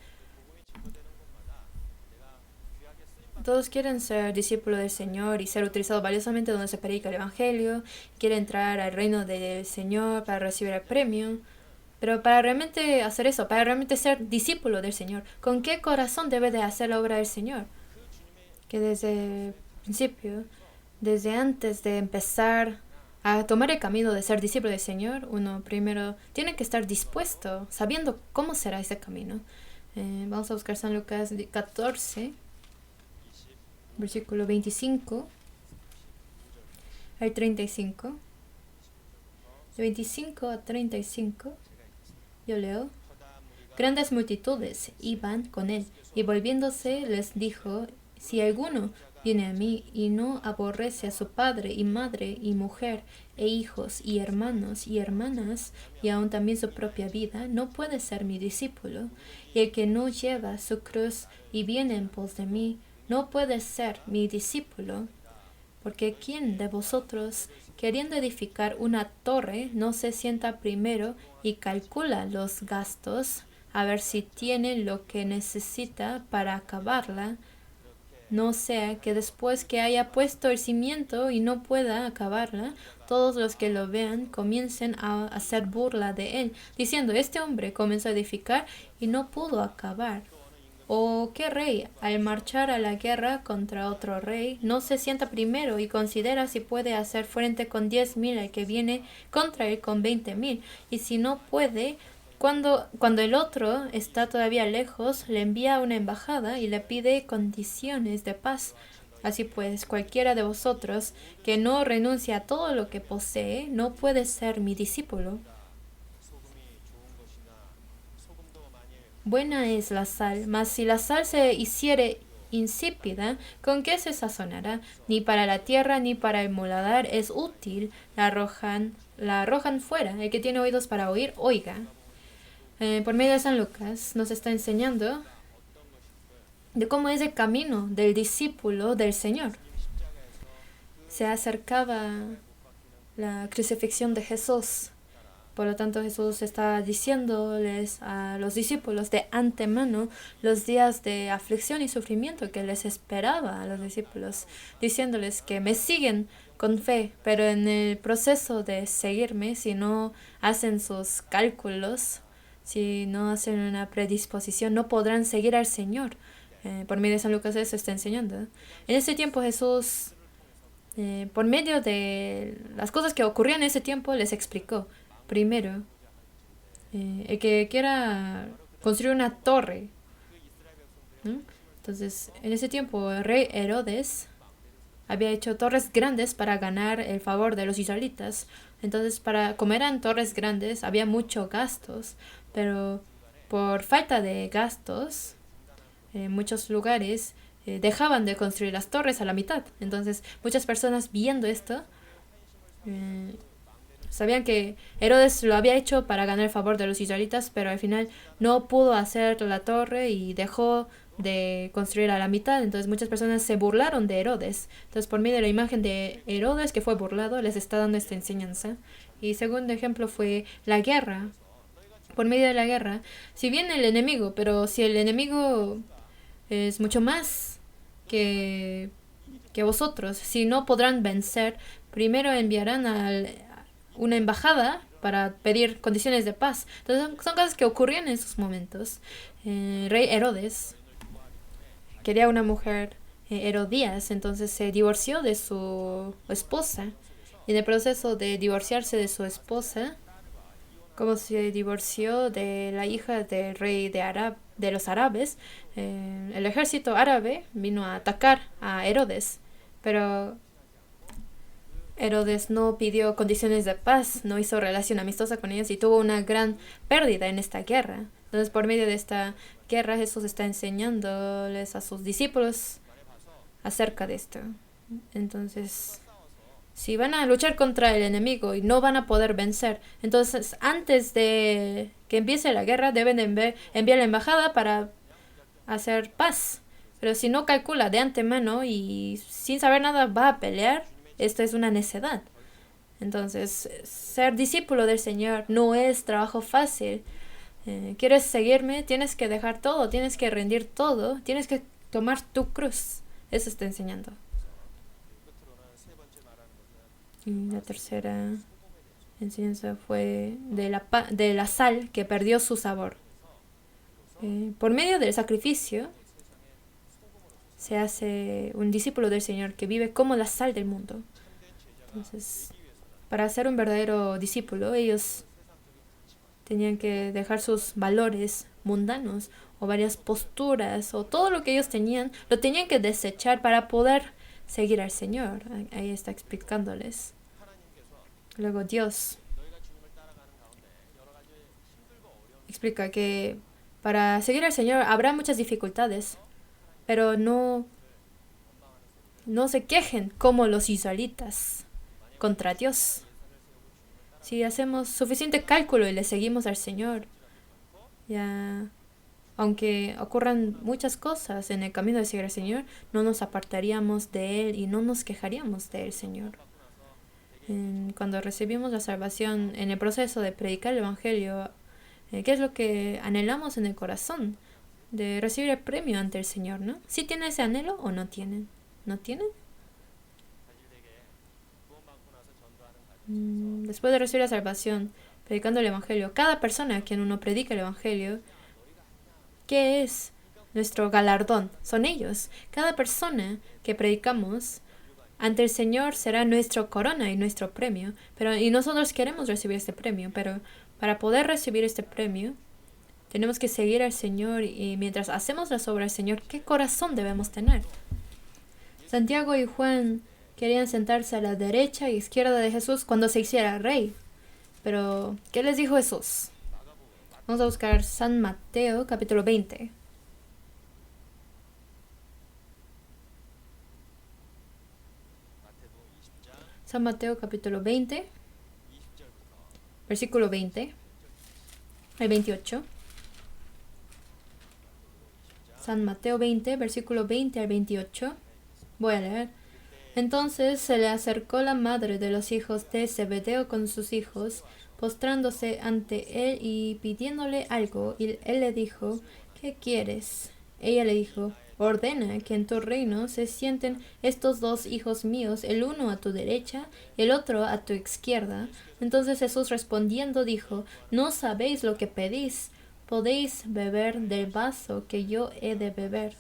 Todos quieren ser discípulos del Señor y ser utilizados valiosamente donde se predica el Evangelio. Quieren entrar al reino del Señor para recibir el premio. Pero para realmente hacer eso, para realmente ser discípulo del Señor, ¿con qué corazón debe de hacer la obra del Señor? Que desde el principio, desde antes de empezar a tomar el camino de ser discípulo del Señor, uno primero tiene que estar dispuesto, sabiendo cómo será ese camino. Vamos a buscar San Lucas 14. Versículo 25 al 35. De 25 a 35, yo leo. Grandes multitudes iban con él, y volviéndose les dijo: si alguno viene a mí y no aborrece a su padre y madre y mujer e hijos y hermanos y hermanas y aun también su propia vida, no puede ser mi discípulo. Y el que no lleva su cruz y viene en pos de mí, no puede ser mi discípulo. Porque ¿quién de vosotros, queriendo edificar una torre, no se sienta primero y calcula los gastos, a ver si tiene lo que necesita para acabarla? No sea que después que haya puesto el cimiento y no pueda acabarla, todos los que lo vean comiencen a hacer burla de él, diciendo: este hombre comenzó a edificar y no pudo acabar. ¿O qué rey, al marchar a la guerra contra otro rey, no se sienta primero y considera si puede hacer frente con 10,000 al que viene contra él con 20,000? Y si no puede, cuando el otro está todavía lejos, le envía una embajada y le pide condiciones de paz. Así pues, cualquiera de vosotros que no renuncia a todo lo que posee, no puede ser mi discípulo. Buena es la sal, mas si la sal se hiciere insípida, ¿con qué se sazonará? Ni para la tierra ni para el muladar es útil. La arrojan fuera. El que tiene oídos para oír, oiga. Por medio de San Lucas nos está enseñando de cómo es el camino del discípulo del Señor. Se acercaba la crucifixión de Jesús. Por lo tanto, Jesús está diciéndoles a los discípulos de antemano los días de aflicción y sufrimiento que les esperaba a los discípulos, diciéndoles que me siguen con fe, pero en el proceso de seguirme, si no hacen sus cálculos, si no hacen una predisposición, no podrán seguir al Señor. Por medio de San Lucas eso está enseñando. En ese tiempo Jesús, por medio de las cosas que ocurrían en ese tiempo, les explicó. Primero, el que quiera construir una torre, ¿no? Entonces, en ese tiempo, el rey Herodes había hecho torres grandes para ganar el favor de los israelitas. Entonces, como eran torres grandes, había muchos gastos, pero por falta de gastos, en muchos lugares dejaban de construir las torres a la mitad. Entonces, muchas personas viendo esto Eh, Sabían que Herodes lo había hecho para ganar el favor de los israelitas, pero al final no pudo hacer la torre y dejó de construir a la mitad. Entonces muchas personas se burlaron de Herodes. Entonces por medio de la imagen de Herodes que fue burlado, les está dando esta enseñanza. Y segundo ejemplo fue la guerra. Por medio de la guerra, si bien el enemigo, pero si el enemigo es mucho más que, que vosotros, si no podrán vencer, primero enviarán una embajada para pedir condiciones de paz. Entonces son cosas que ocurrían en esos momentos. Rey Herodes quería una mujer, Herodías, entonces se divorció de su esposa. Y en el proceso de divorciarse de su esposa, como se divorció de la hija del rey de los árabes, el ejército árabe vino a atacar a Herodes. Pero Herodes no pidió condiciones de paz, no hizo relación amistosa con ellos y tuvo una gran pérdida en esta guerra. Entonces, por medio de esta guerra, Jesús está enseñándoles a sus discípulos acerca de esto. Entonces, si van a luchar contra el enemigo y no van a poder vencer, entonces antes de que empiece la guerra deben enviar la embajada para hacer paz. Pero si no calcula de antemano y sin saber nada va a pelear, esto es una necedad. Entonces, ser discípulo del Señor no es trabajo fácil. ¿Quieres seguirme? Tienes que dejar todo, tienes que rendir todo, tienes que tomar tu cruz. Eso está enseñando. Y la tercera enseñanza fue de la sal que perdió su sabor. Por medio del sacrificio se hace un discípulo del Señor que vive como la sal del mundo. Entonces, para ser un verdadero discípulo, ellos tenían que dejar sus valores mundanos o varias posturas o todo lo que ellos tenían, lo tenían que desechar para poder seguir al Señor. Ahí está explicándoles. Luego Dios explica que para seguir al Señor habrá muchas dificultades, pero no se quejen como los israelitas contra Dios. Si hacemos suficiente cálculo y le seguimos al Señor, ya aunque ocurran muchas cosas en el camino de seguir al Señor, no nos apartaríamos de Él y no nos quejaríamos de Él, Señor. Cuando recibimos la salvación en el proceso de predicar el Evangelio, ¿qué es lo que anhelamos en el corazón? De recibir el premio ante el Señor, ¿no? ¿Sí tienen ese anhelo o no tienen? ¿No tienen? Después de recibir la salvación, predicando el Evangelio, cada persona a quien uno predica el Evangelio, ¿qué es nuestro galardón? Son ellos. Cada persona que predicamos ante el Señor será nuestra corona y nuestro premio. Y nosotros queremos recibir este premio, pero para poder recibir este premio, tenemos que seguir al Señor y mientras hacemos las obras del Señor, ¿qué corazón debemos tener? Santiago y Juan querían sentarse a la derecha y izquierda de Jesús cuando se hiciera rey. Pero, ¿qué les dijo Jesús? Vamos a buscar San Mateo, capítulo 20. San Mateo, capítulo 20, versículo 20, el 28. San Mateo 20, versículo 20 al 28. Voy a leer. Entonces se le acercó la madre de los hijos de Zebedeo con sus hijos, postrándose ante él y pidiéndole algo, y él le dijo, ¿qué quieres? Ella le dijo, ordena que en tu reino se sienten estos dos hijos míos, el uno a tu derecha y el otro a tu izquierda. Entonces Jesús respondiendo dijo, no sabéis lo que pedís, podéis beber del vaso que yo he de beber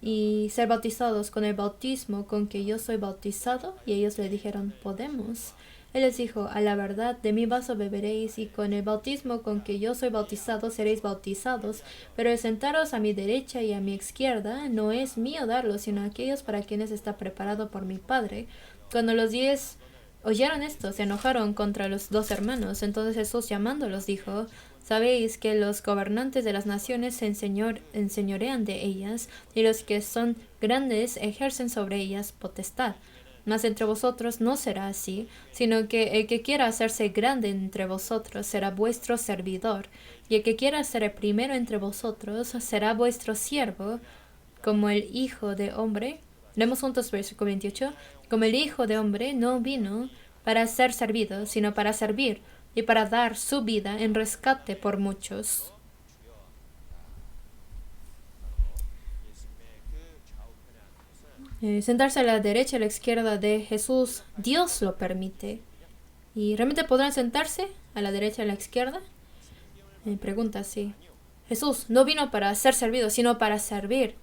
y ser bautizados con el bautismo con que yo soy bautizado. Y ellos le dijeron, podemos. Él les dijo, a la verdad, de mi vaso beberéis, y con el bautismo con que yo soy bautizado seréis bautizados, pero el sentaros a mi derecha y a mi izquierda no es mío darlo, sino aquellos para quienes está preparado por mi Padre. Cuando los 10 oyeron esto, se enojaron contra los dos hermanos. Entonces Jesús llamándolos dijo, sabéis que los gobernantes de las naciones se enseñorean de ellas, y los que son grandes ejercen sobre ellas potestad. Mas entre vosotros no será así, sino que el que quiera hacerse grande entre vosotros será vuestro servidor, y el que quiera ser el primero entre vosotros será vuestro siervo, como el Hijo de Hombre. Leemos juntos versículo 28. Como el Hijo de Hombre no vino para ser servido, sino para servir, y para dar su vida en rescate por muchos. Sentarse a la derecha y a la izquierda de Jesús, Dios lo permite. ¿Y realmente podrán sentarse a la derecha y a la izquierda? Pregunta así. Jesús no vino para ser servido, sino para servir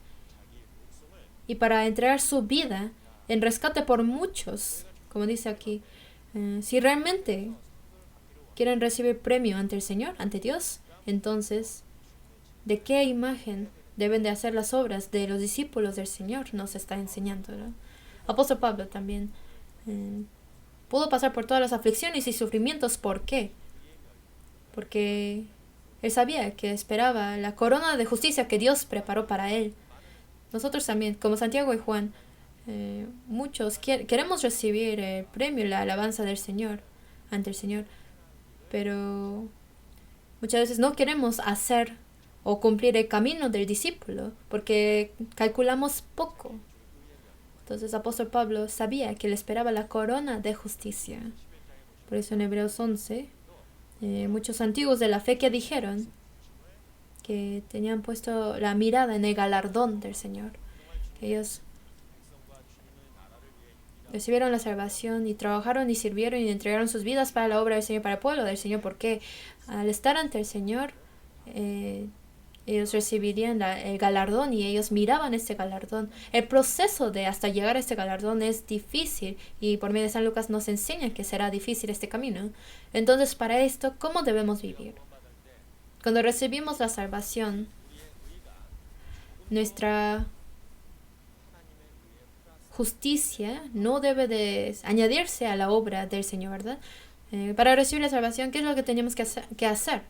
y para entregar su vida en rescate por muchos, como dice aquí. Si realmente quieren recibir premio ante el Señor, ante Dios, entonces, ¿de qué imagen deben de hacer las obras de los discípulos del Señor? Nos está enseñando, ¿no? Apóstol Pablo también pudo pasar por todas las aflicciones y sufrimientos. ¿Por qué? Porque él sabía que esperaba la corona de justicia que Dios preparó para él. Nosotros también, como Santiago y Juan, muchos queremos recibir el premio, la alabanza del Señor, ante el Señor, pero muchas veces no queremos hacer o cumplir el camino del discípulo porque calculamos poco. Entonces apóstol Pablo sabía que le esperaba la corona de justicia. Por eso en Hebreos 11, muchos antiguos de la fe que dijeron que tenían puesto la mirada en el galardón del Señor, que ellos recibieron la salvación y trabajaron y sirvieron y entregaron sus vidas para la obra del Señor, para el pueblo del Señor, porque al estar ante el Señor, ellos recibirían el galardón y ellos miraban este galardón. El proceso de hasta llegar a este galardón es difícil y por medio de San Lucas nos enseña que será difícil este camino. Entonces, para esto, ¿cómo debemos vivir? Cuando recibimos la salvación, nuestra justicia no debe de añadirse a la obra del Señor, ¿verdad? Para recibir la salvación, ¿qué es lo que tenemos que hacer?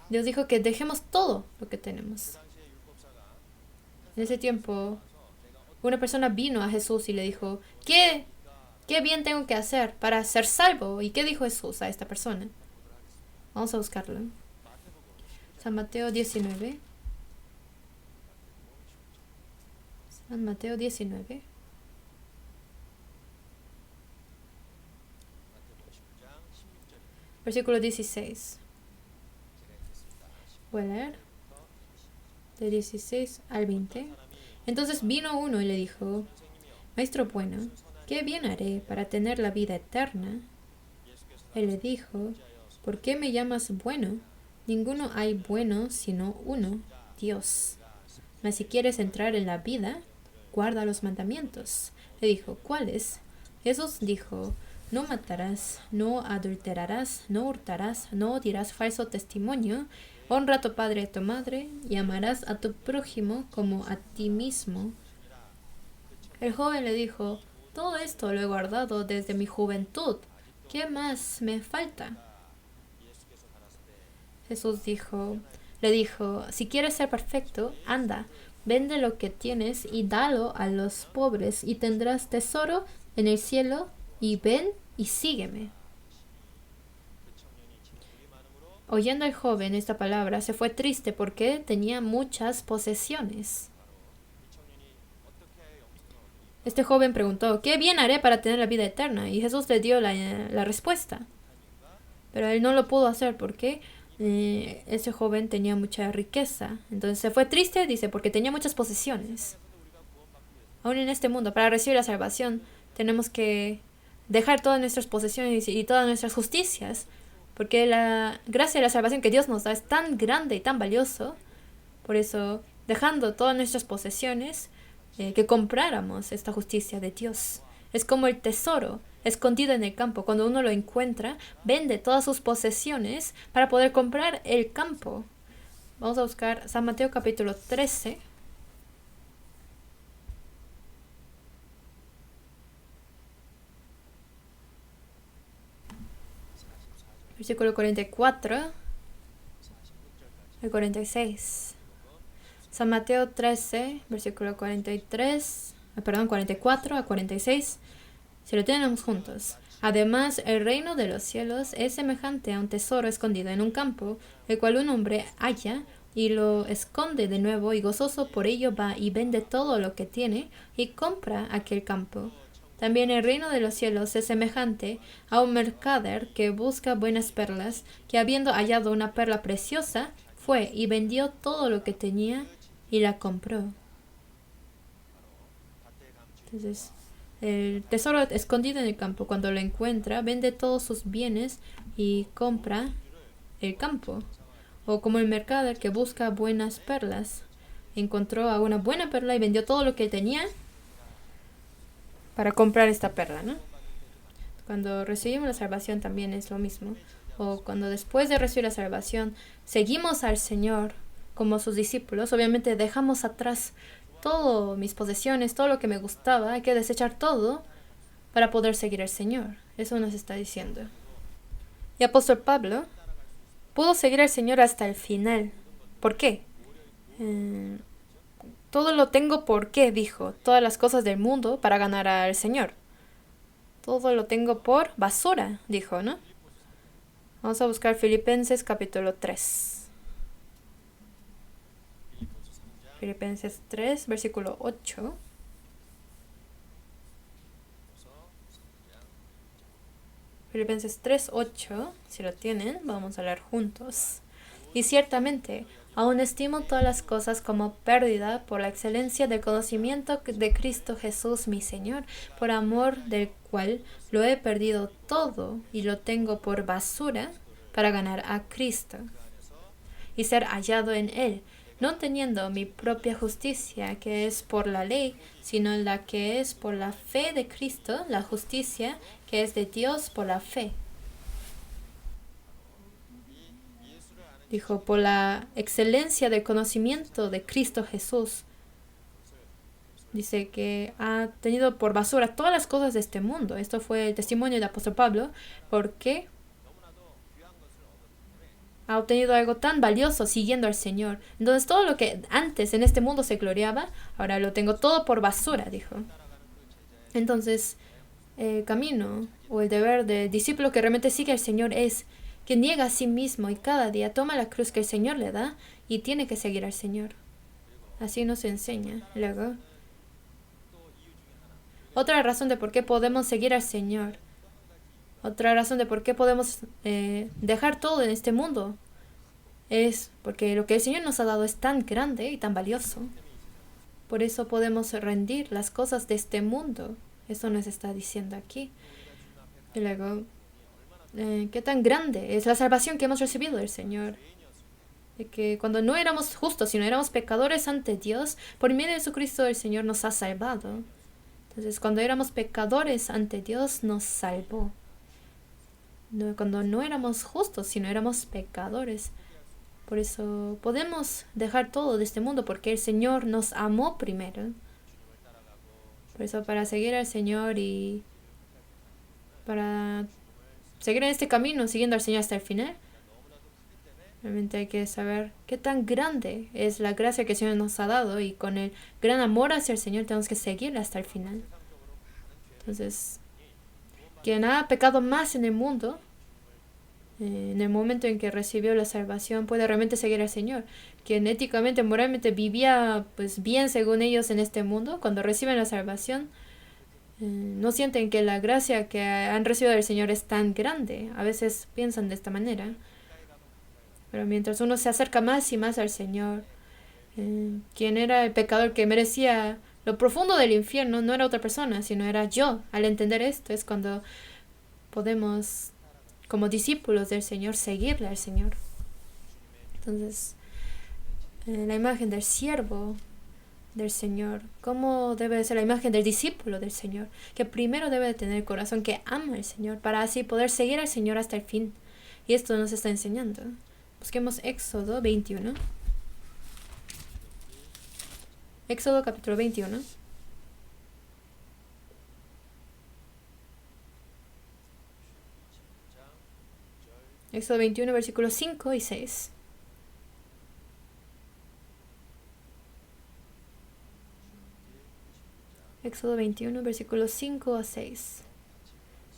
Dios dijo que dejemos todo lo que tenemos. En ese tiempo, una persona vino a Jesús y le dijo, ¿qué bien tengo que hacer para ser salvo? ¿Y qué dijo Jesús a esta persona? Vamos a buscarlo. San Mateo 19. San Mateo 19. Versículo 16. Voy a leer. De 16 al 20. Entonces vino uno y le dijo, Maestro bueno, ¿qué bien haré para tener la vida eterna? Él le dijo, ¿por qué me llamas bueno? Ninguno hay bueno sino uno, Dios. Mas si quieres entrar en la vida, guarda los mandamientos. Le dijo, ¿cuáles? Jesús dijo, no matarás, no adulterarás, no hurtarás, no dirás falso testimonio, honra a tu padre y a tu madre, y amarás a tu prójimo como a ti mismo. El joven le dijo, todo esto lo he guardado desde mi juventud. ¿Qué más me falta? Jesús le dijo, si quieres ser perfecto, anda, vende lo que tienes y dalo a los pobres, y tendrás tesoro en el cielo, y ven y sígueme. Oyendo el joven esta palabra, se fue triste porque tenía muchas posesiones. Este joven preguntó, ¿qué bien haré para tener la vida eterna? Y Jesús le dio la respuesta. Pero él no lo pudo hacer porque ese joven tenía mucha riqueza. Entonces se fue triste, dice, porque tenía muchas posesiones. Aún en este mundo, para recibir la salvación, tenemos que dejar todas nuestras posesiones y todas nuestras justicias, porque la gracia de la salvación que Dios nos da es tan grande y tan valioso. Por eso, dejando todas nuestras posesiones, que compráramos esta justicia de Dios. Es como el tesoro escondido en el campo. Cuando uno lo encuentra, vende todas sus posesiones para poder comprar el campo. Vamos a buscar San Mateo capítulo 13. Versículo 44 al 46. San Mateo 13, versículo 44 a 46. si lo tenemos juntos. Además, el reino de los cielos es semejante a un tesoro escondido en un campo, el cual un hombre halla y lo esconde de nuevo, y gozoso por ello va y vende todo lo que tiene y compra aquel campo. También el reino de los cielos es semejante a un mercader que busca buenas perlas, que habiendo hallado una perla preciosa, fue y vendió todo lo que tenía y la compró. Entonces, el tesoro escondido en el campo, cuando lo encuentra, vende todos sus bienes y compra el campo. O como el mercader que busca buenas perlas, encontró a una buena perla y vendió todo lo que tenía para comprar esta perla, ¿no? Cuando recibimos la salvación también es lo mismo. O cuando después de recibir la salvación seguimos al Señor como sus discípulos, obviamente dejamos atrás todas mis posesiones, todo lo que me gustaba, hay que desechar todo para poder seguir al Señor. Eso nos está diciendo. Y apóstol Pablo pudo seguir al Señor hasta el final. ¿Por qué? Todo lo tengo porque, dijo, todas las cosas del mundo para ganar al Señor. Todo lo tengo por basura, dijo, ¿no? Vamos a buscar Filipenses capítulo 3. Filipenses 3, versículo 8. Filipenses 3, 8. Si lo tienen, vamos a leer juntos. Y ciertamente, aún estimo todas las cosas como pérdida por la excelencia del conocimiento de Cristo Jesús mi Señor, por amor del cual lo he perdido todo y lo tengo por basura para ganar a Cristo y ser hallado en Él, no teniendo mi propia justicia que es por la ley, sino la que es por la fe de Cristo, la justicia que es de Dios por la fe. Dijo, por la excelencia del conocimiento de Cristo Jesús. Dice que ha tenido por basura todas las cosas de este mundo. Esto fue el testimonio del apóstol Pablo, porque ha obtenido algo tan valioso siguiendo al Señor. Entonces todo lo que antes en este mundo se gloriaba, ahora lo tengo todo por basura, dijo. Entonces el camino o el deber del discípulo que realmente sigue al Señor es que niega a sí mismo y cada día toma la cruz que el Señor le da y tiene que seguir al Señor. Así nos enseña. Luego, otra razón de por qué podemos seguir al Señor, otra razón de por qué podemos dejar todo en este mundo, es porque lo que el Señor nos ha dado es tan grande y tan valioso. Por eso podemos rendir las cosas de este mundo. Eso nos está diciendo aquí. Y luego, qué tan grande es la salvación que hemos recibido del Señor. De que cuando no éramos justos, sino éramos pecadores ante Dios, por medio de Jesucristo el Señor nos ha salvado. Entonces, cuando éramos pecadores ante Dios, nos salvó. No, cuando no éramos justos, sino éramos pecadores. Por eso podemos dejar todo de este mundo, porque el Señor nos amó primero. Por eso para seguir al Señor y para seguir en este camino, siguiendo al Señor hasta el final, realmente hay que saber qué tan grande es la gracia que el Señor nos ha dado, y con el gran amor hacia el Señor tenemos que seguir hasta el final. Entonces, quien ha pecado más en el mundo, en el momento en que recibió la salvación, puede realmente seguir al Señor. Quien éticamente, moralmente vivía pues bien según ellos en este mundo, cuando reciben la salvación, no sienten que la gracia que han recibido del Señor es tan grande. A veces piensan de esta manera. Pero mientras uno se acerca más y más al Señor, quien era el pecador que merecía lo profundo del infierno no era otra persona, sino era yo. Al entender esto es cuando podemos, como discípulos del Señor, seguirle al Señor. Entonces, la imagen del siervo del Señor, ¿cómo debe ser la imagen del discípulo del Señor? Que primero debe de tener el corazón que ama al Señor, para así poder seguir al Señor hasta el fin. Y esto nos está enseñando. Busquemos Éxodo 21. Éxodo capítulo 21. Éxodo 21, versículos 5 y 6. Éxodo 21, versículos 5 a 6.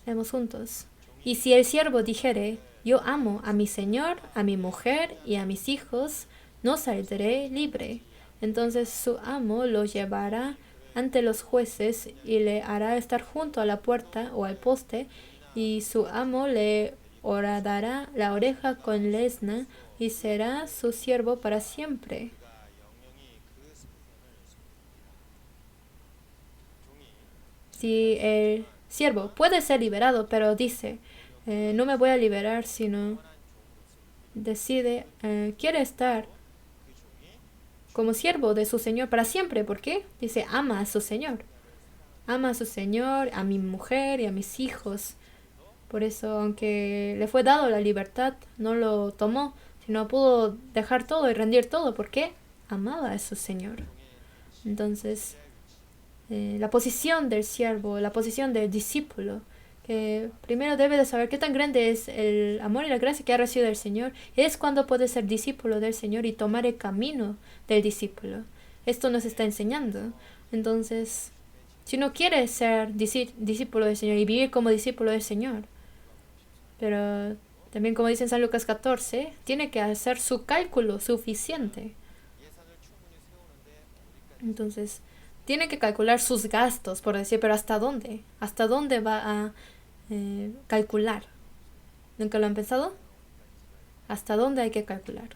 Leemos juntos. Y si el siervo dijere, yo amo a mi señor, a mi mujer y a mis hijos, no saldré libre. Entonces su amo lo llevará ante los jueces y le hará estar junto a la puerta o al poste, y su amo le horadará la oreja con lesna y será su siervo para siempre. Si el siervo puede ser liberado, pero dice, no me voy a liberar, sino decide, quiere estar como siervo de su Señor para siempre. ¿Por qué? Dice, ama a su Señor. Ama a su Señor, a mi mujer y a mis hijos. Por eso, aunque le fue dado la libertad, no lo tomó, sino pudo dejar todo y rendir todo. ¿Por qué? Amaba a su Señor. Entonces, la posición del siervo, la posición del discípulo, que primero debe de saber qué tan grande es el amor y la gracia que ha recibido del Señor, es cuando puede ser discípulo del Señor y tomar el camino del discípulo. Esto nos está enseñando. Entonces, si uno quiere ser discípulo del Señor y vivir como discípulo del Señor, pero también como dice en San Lucas 14, tiene que hacer su cálculo suficiente. Entonces, tiene que calcular sus gastos, por decir, pero ¿hasta dónde? ¿Hasta dónde va a calcular? ¿Nunca lo han pensado? ¿Hasta dónde hay que calcular?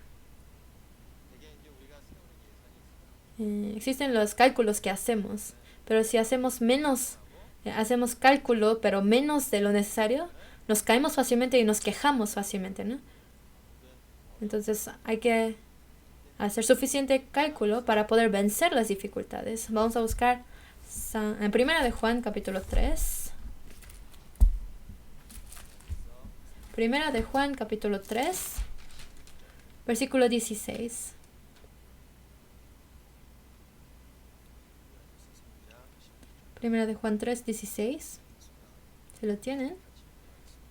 Existen los cálculos que hacemos, pero si hacemos menos, hacemos cálculo, pero menos de lo necesario, nos caemos fácilmente y nos quejamos fácilmente, ¿no? Entonces hay que hacer suficiente cálculo para poder vencer las dificultades. Vamos a buscar en Primera de Juan capítulo 3. Primera de Juan capítulo 3, versículo 16. Primera de Juan 3, 16. ¿Se lo tienen?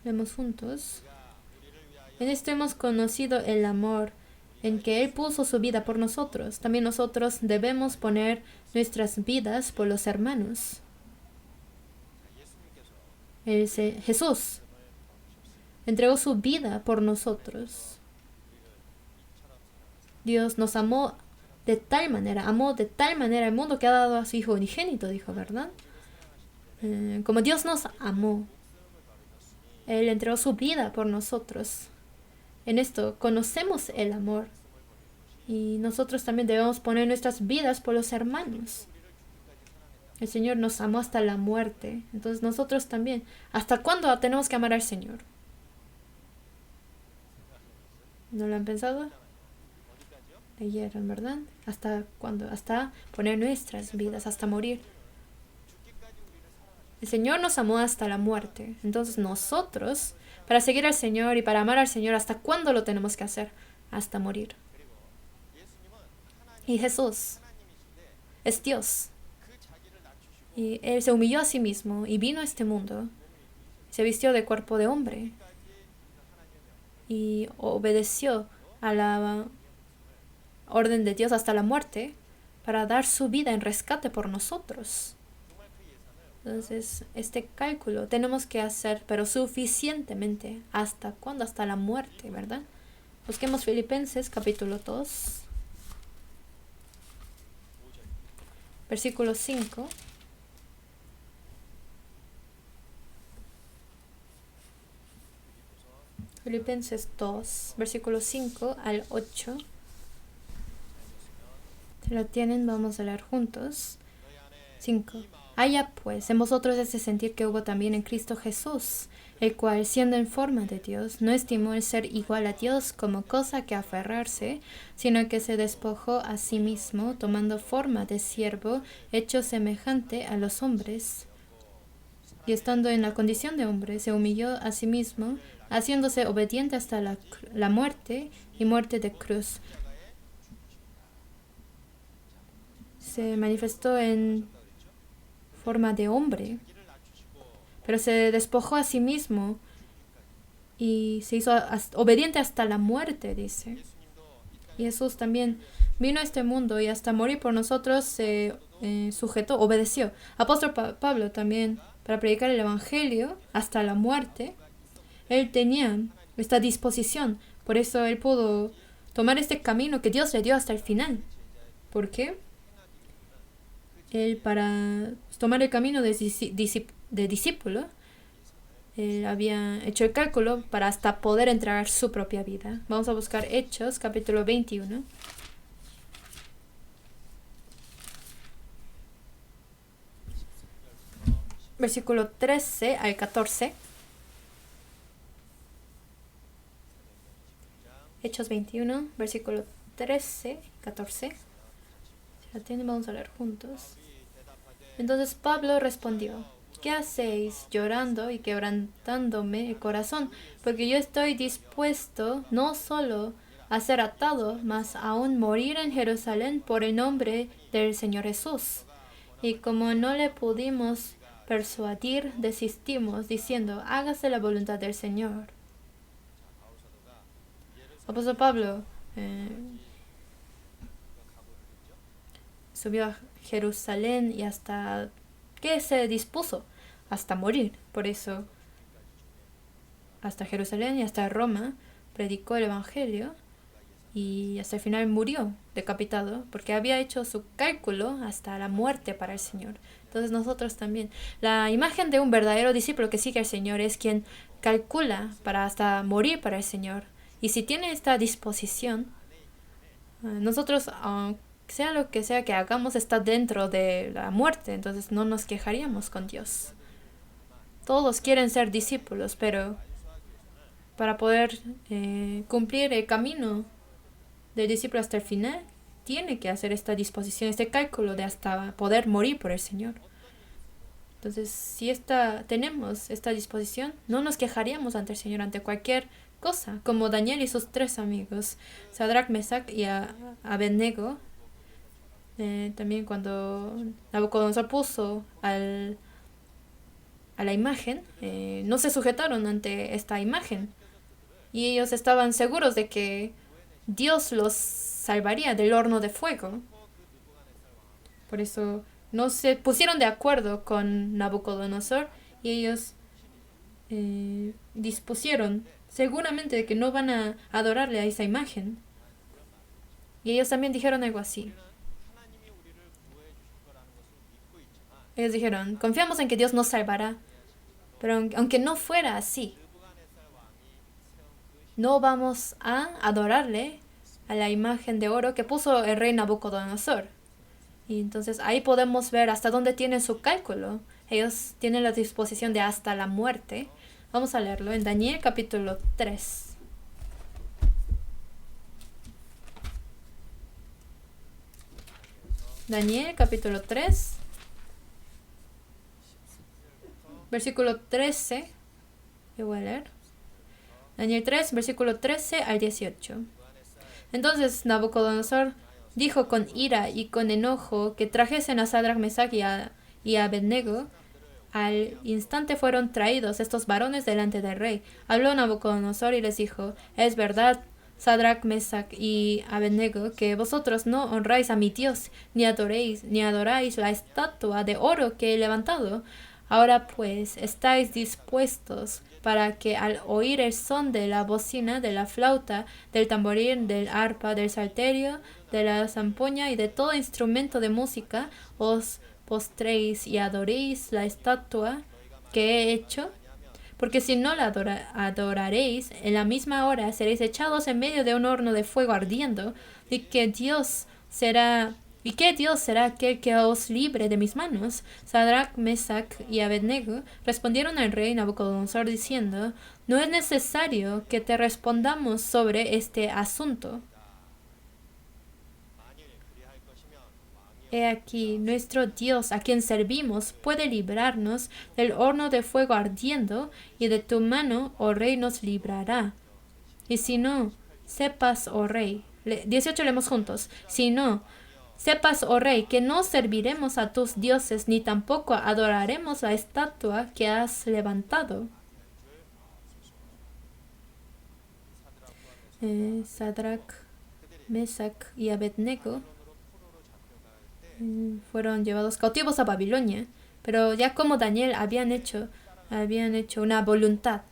Leemos juntos. En esto hemos conocido el amor, en que Él puso su vida por nosotros. También nosotros debemos poner nuestras vidas por los hermanos. Jesús entregó su vida por nosotros. Dios nos amó de tal manera el mundo que ha dado a su Hijo unigénito, dijo, ¿verdad? Como Dios nos amó, Él entregó su vida por nosotros. En esto conocemos el amor. Y nosotros también debemos poner nuestras vidas por los hermanos. El Señor nos amó hasta la muerte. Entonces nosotros también. ¿Hasta cuándo tenemos que amar al Señor? ¿No lo han pensado? Leyeron, ¿verdad? ¿Hasta cuándo? Hasta poner nuestras vidas, hasta morir. El Señor nos amó hasta la muerte. Entonces nosotros, para seguir al Señor y para amar al Señor, ¿hasta cuándo lo tenemos que hacer? Hasta morir. Y Jesús es Dios. Y Él se humilló a sí mismo y vino a este mundo. Se vistió de cuerpo de hombre. Y obedeció a la orden de Dios hasta la muerte para dar su vida en rescate por nosotros. Entonces, este cálculo tenemos que hacer, pero suficientemente. ¿Hasta cuándo? Hasta la muerte, ¿verdad? Busquemos Filipenses capítulo 2, versículo 5. Filipenses 2, versículo 5 al 8. Si lo tienen, vamos a leer juntos. 5. Haya pues en vosotros ese sentir que hubo también en Cristo Jesús, el cual, siendo en forma de Dios, no estimó el ser igual a Dios como cosa que aferrarse, sino que se despojó a sí mismo, tomando forma de siervo, hecho semejante a los hombres. Y estando en la condición de hombre, se humilló a sí mismo, haciéndose obediente hasta la muerte y muerte de cruz. Se manifestó en forma de hombre, pero se despojó a sí mismo y se hizo obediente hasta la muerte, dice. Y Jesús también vino a este mundo y hasta morir por nosotros se sujetó, obedeció. Apóstol Pablo también para predicar el Evangelio hasta la muerte, él tenía esta disposición. Por eso él pudo tomar este camino que Dios le dio hasta el final. ¿Por qué? Él, para tomar el camino de discípulo, él había hecho el cálculo para hasta poder entregar su propia vida. Vamos a buscar Hechos, capítulo 21. Versículo 13 al 14. Hechos 21, versículo 13, 14. Si la tienen, vamos a leer juntos. Entonces Pablo respondió: ¿qué hacéis llorando y quebrantándome el corazón? Porque yo estoy dispuesto no solo a ser atado, mas aún morir en Jerusalén por el nombre del Señor Jesús. Y como no le pudimos persuadir, desistimos, diciendo: hágase la voluntad del Señor. Apóstol Pablo subió a Jerusalén y hasta que se dispuso hasta morir. Por eso hasta Jerusalén y hasta Roma predicó el Evangelio y hasta el final murió decapitado porque había hecho su cálculo hasta la muerte para el Señor. Entonces nosotros también, la imagen de un verdadero discípulo que sigue al Señor es quien calcula para hasta morir para el Señor. Y si tiene esta disposición, nosotros, sea lo que sea que hagamos, está dentro de la muerte, entonces no nos quejaríamos con Dios. Todos quieren ser discípulos, pero para poder cumplir el camino del discípulo hasta el final, tiene que hacer esta disposición, este cálculo de hasta poder morir por el Señor. Entonces, si tenemos esta disposición, no nos quejaríamos ante el Señor, ante cualquier cosa, como Daniel y sus 3 amigos, Sadrach, Mesach y Abednego. También cuando Nabucodonosor puso a la imagen, no se sujetaron ante esta imagen. Y ellos estaban seguros de que Dios los salvaría del horno de fuego. Por eso no se pusieron de acuerdo con Nabucodonosor y ellos dispusieron seguramente de que no van a adorarle a esa imagen. Y ellos también dijeron algo así. Ellos dijeron: confiamos en que Dios nos salvará, pero aunque no fuera así, no vamos a adorarle a la imagen de oro que puso el rey Nabucodonosor. Y entonces ahí podemos ver hasta dónde tienen su cálculo. Ellos tienen la disposición de hasta la muerte. Vamos a leerlo en Daniel capítulo 3. Daniel capítulo 3, versículo 13. Yo voy a leer. Daniel 3, versículo 13 al 18. Entonces Nabucodonosor dijo con ira y con enojo que trajesen a Sadrach, Mesach y a Abednego. Al instante fueron traídos estos varones delante del rey. Habló Nabucodonosor y les dijo: es verdad, Sadrach, Mesach y Abednego, que vosotros no honráis a mi Dios, ni adoráis la estatua de oro que he levantado. Ahora pues, estáis dispuestos para que al oír el son de la bocina, de la flauta, del tamboril, del arpa, del salterio, de la zampoña y de todo instrumento de música, os postréis y adoréis la estatua que he hecho. Porque si no la adoraréis, en la misma hora seréis echados en medio de un horno de fuego ardiendo, y que Dios será aquel que os libre de mis manos. Sadrach, Mesach y Abednego respondieron al rey Nabucodonosor diciendo: no es necesario que te respondamos sobre este asunto. He aquí, nuestro Dios, a quien servimos, puede librarnos del horno de fuego ardiendo, y de tu mano, oh rey, nos librará. Y si no, sepas, oh rey, 18 leemos juntos, si no, sepas, oh rey, que no serviremos a tus dioses, ni tampoco adoraremos la estatua que has levantado. Sadrach, Mesach y Abednego fueron llevados cautivos a Babilonia, Pero ya como Daniel habían hecho una voluntad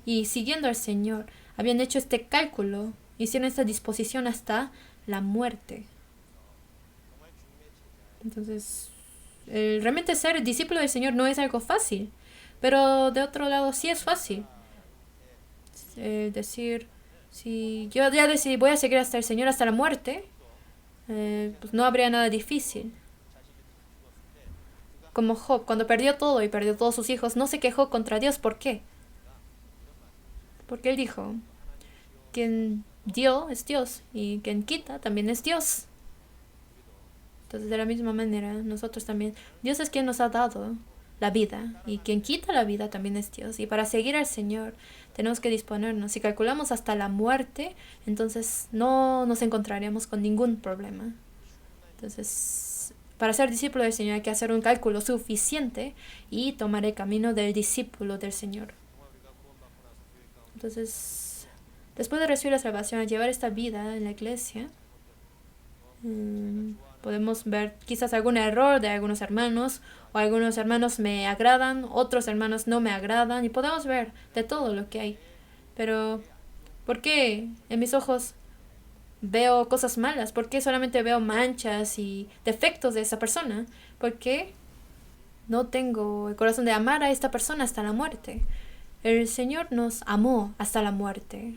y siguiendo al Señor, habían hecho este cálculo, hicieron esta disposición hasta la muerte. Entonces, realmente ser discípulo del Señor no es algo fácil, pero de otro lado sí es fácil. Decir, si yo ya decidí voy a seguir hasta el Señor hasta la muerte, pues no habría nada difícil. Como Job, cuando perdió todo y perdió todos sus hijos, no se quejó contra Dios. ¿Por qué? Porque él dijo, quien dio es Dios y quien quita también es Dios. Entonces, de la misma manera, nosotros también, Dios es quien nos ha dado la vida y quien quita la vida también es Dios. Y para seguir al Señor tenemos que disponernos. Si calculamos hasta la muerte, entonces no nos encontraríamos con ningún problema. Entonces, para ser discípulo del Señor hay que hacer un cálculo suficiente y tomar el camino del discípulo del Señor. Entonces, después de recibir la salvación, al llevar esta vida en la iglesia, podemos ver quizás algún error de algunos hermanos, o algunos hermanos me agradan, otros hermanos no me agradan, y podemos ver de todo lo que hay. Pero, ¿por qué en mis ojos veo cosas malas? ¿Por qué solamente veo manchas y defectos de esa persona? ¿Por qué no tengo el corazón de amar a esta persona hasta la muerte? El Señor nos amó hasta la muerte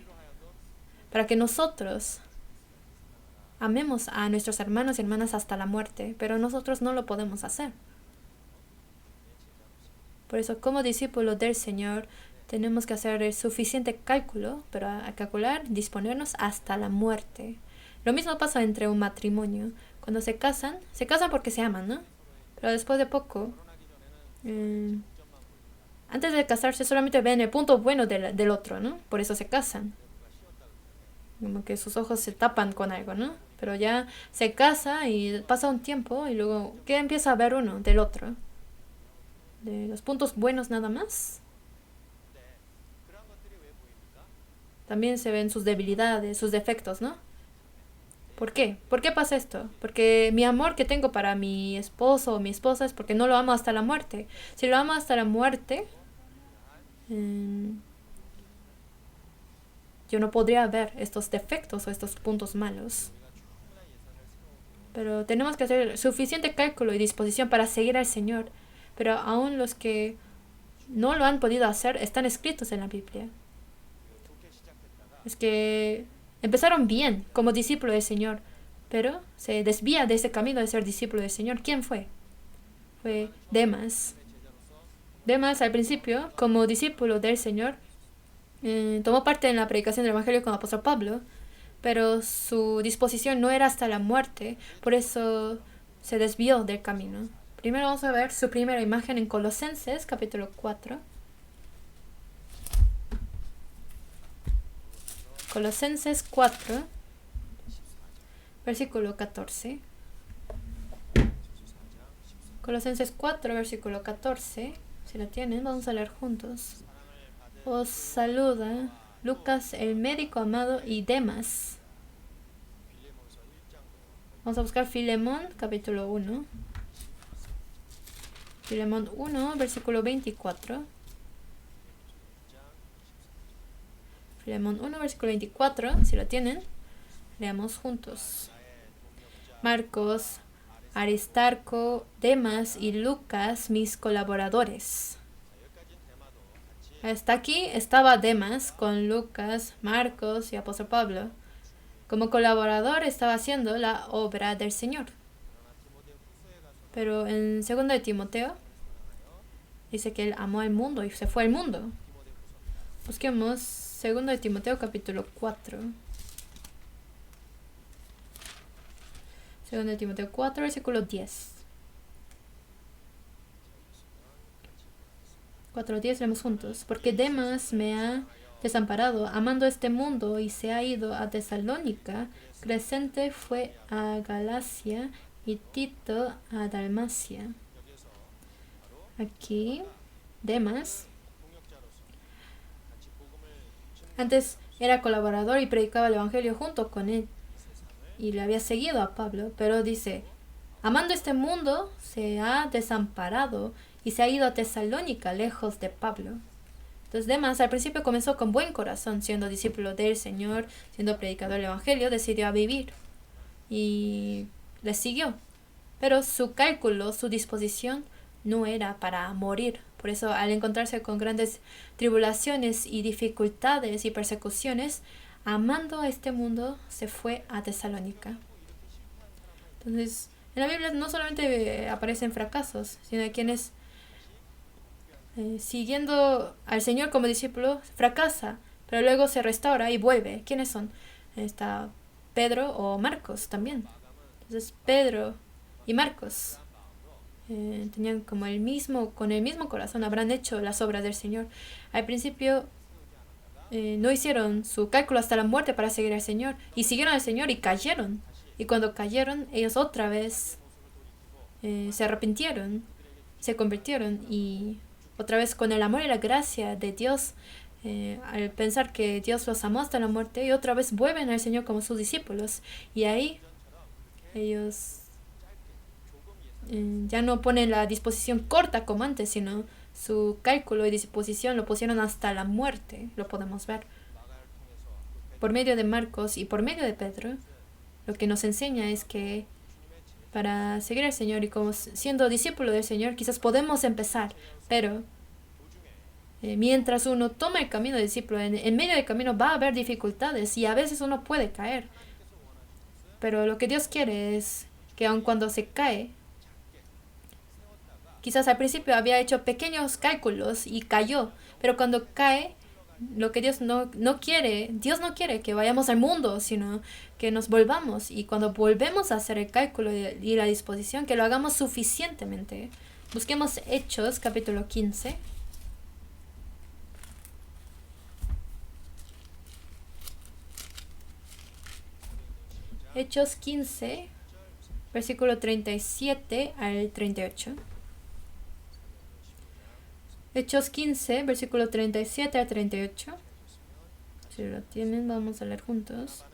para que nosotros amemos a nuestros hermanos y hermanas hasta la muerte, pero nosotros no lo podemos hacer. Por eso, como discípulos del Señor, tenemos que hacer el suficiente cálculo, pero a calcular, disponernos hasta la muerte. Lo mismo pasa entre un matrimonio. Cuando se casan porque se aman, ¿no? Pero después de poco, antes de casarse solamente ven el punto bueno del otro, ¿no? Por eso se casan. Como que sus ojos se tapan con algo, ¿no? Pero ya se casa y pasa un tiempo y luego, ¿qué empieza a ver uno del otro? De los puntos buenos nada más. También se ven sus debilidades, sus defectos, ¿no? ¿Por qué? ¿Por qué pasa esto? Porque mi amor que tengo para mi esposo o mi esposa es porque no lo amo hasta la muerte. Si lo amo hasta la muerte, yo no podría ver estos defectos o estos puntos malos. Pero tenemos que hacer suficiente cálculo y disposición para seguir al Señor. Pero aún los que no lo han podido hacer están escritos en la Biblia. Es que empezaron bien como discípulo del Señor, pero se desvía de ese camino de ser discípulo del Señor. ¿Quién fue? Fue Demas. Demas al principio, como discípulo del Señor, tomó parte en la predicación del Evangelio con el apóstol Pablo, pero su disposición no era hasta la muerte, por eso se desvió del camino. Primero vamos a ver su primera imagen en Colosenses, capítulo 4. Colosenses 4, versículo 14. Colosenses 4, versículo 14. Si lo tienen, vamos a leer juntos. Os saluda Lucas, el médico amado, y Demas. Vamos a buscar Filemón, capítulo 1. Filemón 1, versículo 24. Filemón 1, versículo 24. Si lo tienen, leamos juntos. Marcos, Aristarco, Demas y Lucas, mis colaboradores. Hasta aquí estaba Demas con Lucas, Marcos y apóstol Pablo. Como colaborador estaba haciendo la obra del Señor. Pero en 2 de Timoteo dice que él amó al mundo y se fue al mundo. Busquemos 2 de Timoteo capítulo 4. 2 de Timoteo 4, versículo 10. 4:10 leemos juntos. Porque Demas me ha desamparado, amando este mundo, y se ha ido a Tesalónica. Crescente fue a Galacia y Tito a Dalmacia. Aquí, Demas antes era colaborador y predicaba el Evangelio junto con él. Y le había seguido a Pablo, pero dice, amando este mundo, se ha desamparado y se ha ido a Tesalónica, lejos de Pablo. Entonces Demas al principio comenzó con buen corazón, siendo discípulo del Señor, siendo predicador del Evangelio, decidió a vivir y le siguió. Pero su cálculo, su disposición no era para morir. Por eso al encontrarse con grandes tribulaciones y dificultades y persecuciones, amando a este mundo, se fue a Tesalónica. Entonces, en la Biblia no solamente aparecen fracasos, sino de quienes siguiendo al Señor como discípulo fracasa, pero luego se restaura y vuelve. ¿Quiénes son? Está Pedro o Marcos también. Entonces Pedro y Marcos tenían como con el mismo corazón, habrán hecho las obras del Señor. Al principio no hicieron su cálculo hasta la muerte para seguir al Señor, y siguieron al Señor y cayeron. Y cuando cayeron, ellos otra vez se arrepintieron, se convirtieron, y otra vez con el amor y la gracia de Dios, al pensar que Dios los amó hasta la muerte, y otra vez vuelven al Señor como sus discípulos. Y ahí ellos ya no ponen la disposición corta como antes, sino su cálculo y disposición lo pusieron hasta la muerte. Lo podemos ver por medio de Marcos y por medio de Pedro. Lo que nos enseña es que para seguir al Señor y como siendo discípulo del Señor, quizás podemos empezar, pero mientras uno toma el camino de discípulo, en medio del camino va a haber dificultades y a veces uno puede caer. Pero lo que Dios quiere es que aun cuando se cae, quizás al principio había hecho pequeños cálculos y cayó, pero cuando cae, lo que Dios no quiere que vayamos al mundo, sino que nos volvamos. Y cuando volvemos a hacer el cálculo y la disposición, que lo hagamos suficientemente. Busquemos Hechos, capítulo 15. Hechos 15, versículo 37 al 38. Hechos 15, versículo 37 al 38. Si lo tienen, vamos a leer juntos.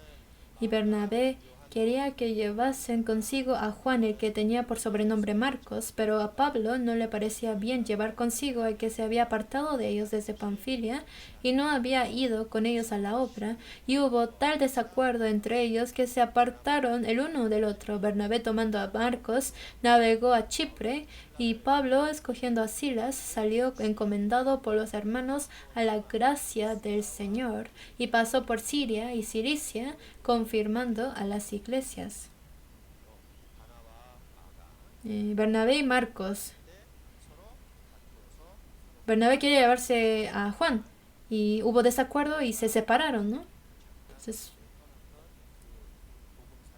Y Bernabé quería que llevasen consigo a Juan, el que tenía por sobrenombre Marcos, pero a Pablo no le parecía bien llevar consigo al que se había apartado de ellos desde Panfilia y no había ido con ellos a la obra, y hubo tal desacuerdo entre ellos que se apartaron el uno del otro. Bernabé, tomando a Marcos, navegó a Chipre, y Pablo, escogiendo a Silas, salió encomendado por los hermanos a la gracia del Señor, y pasó por Siria y Cilicia, confirmando a las iglesias. Bernabé y Marcos. Bernabé quiere llevarse a Juan y hubo desacuerdo y se separaron, ¿no?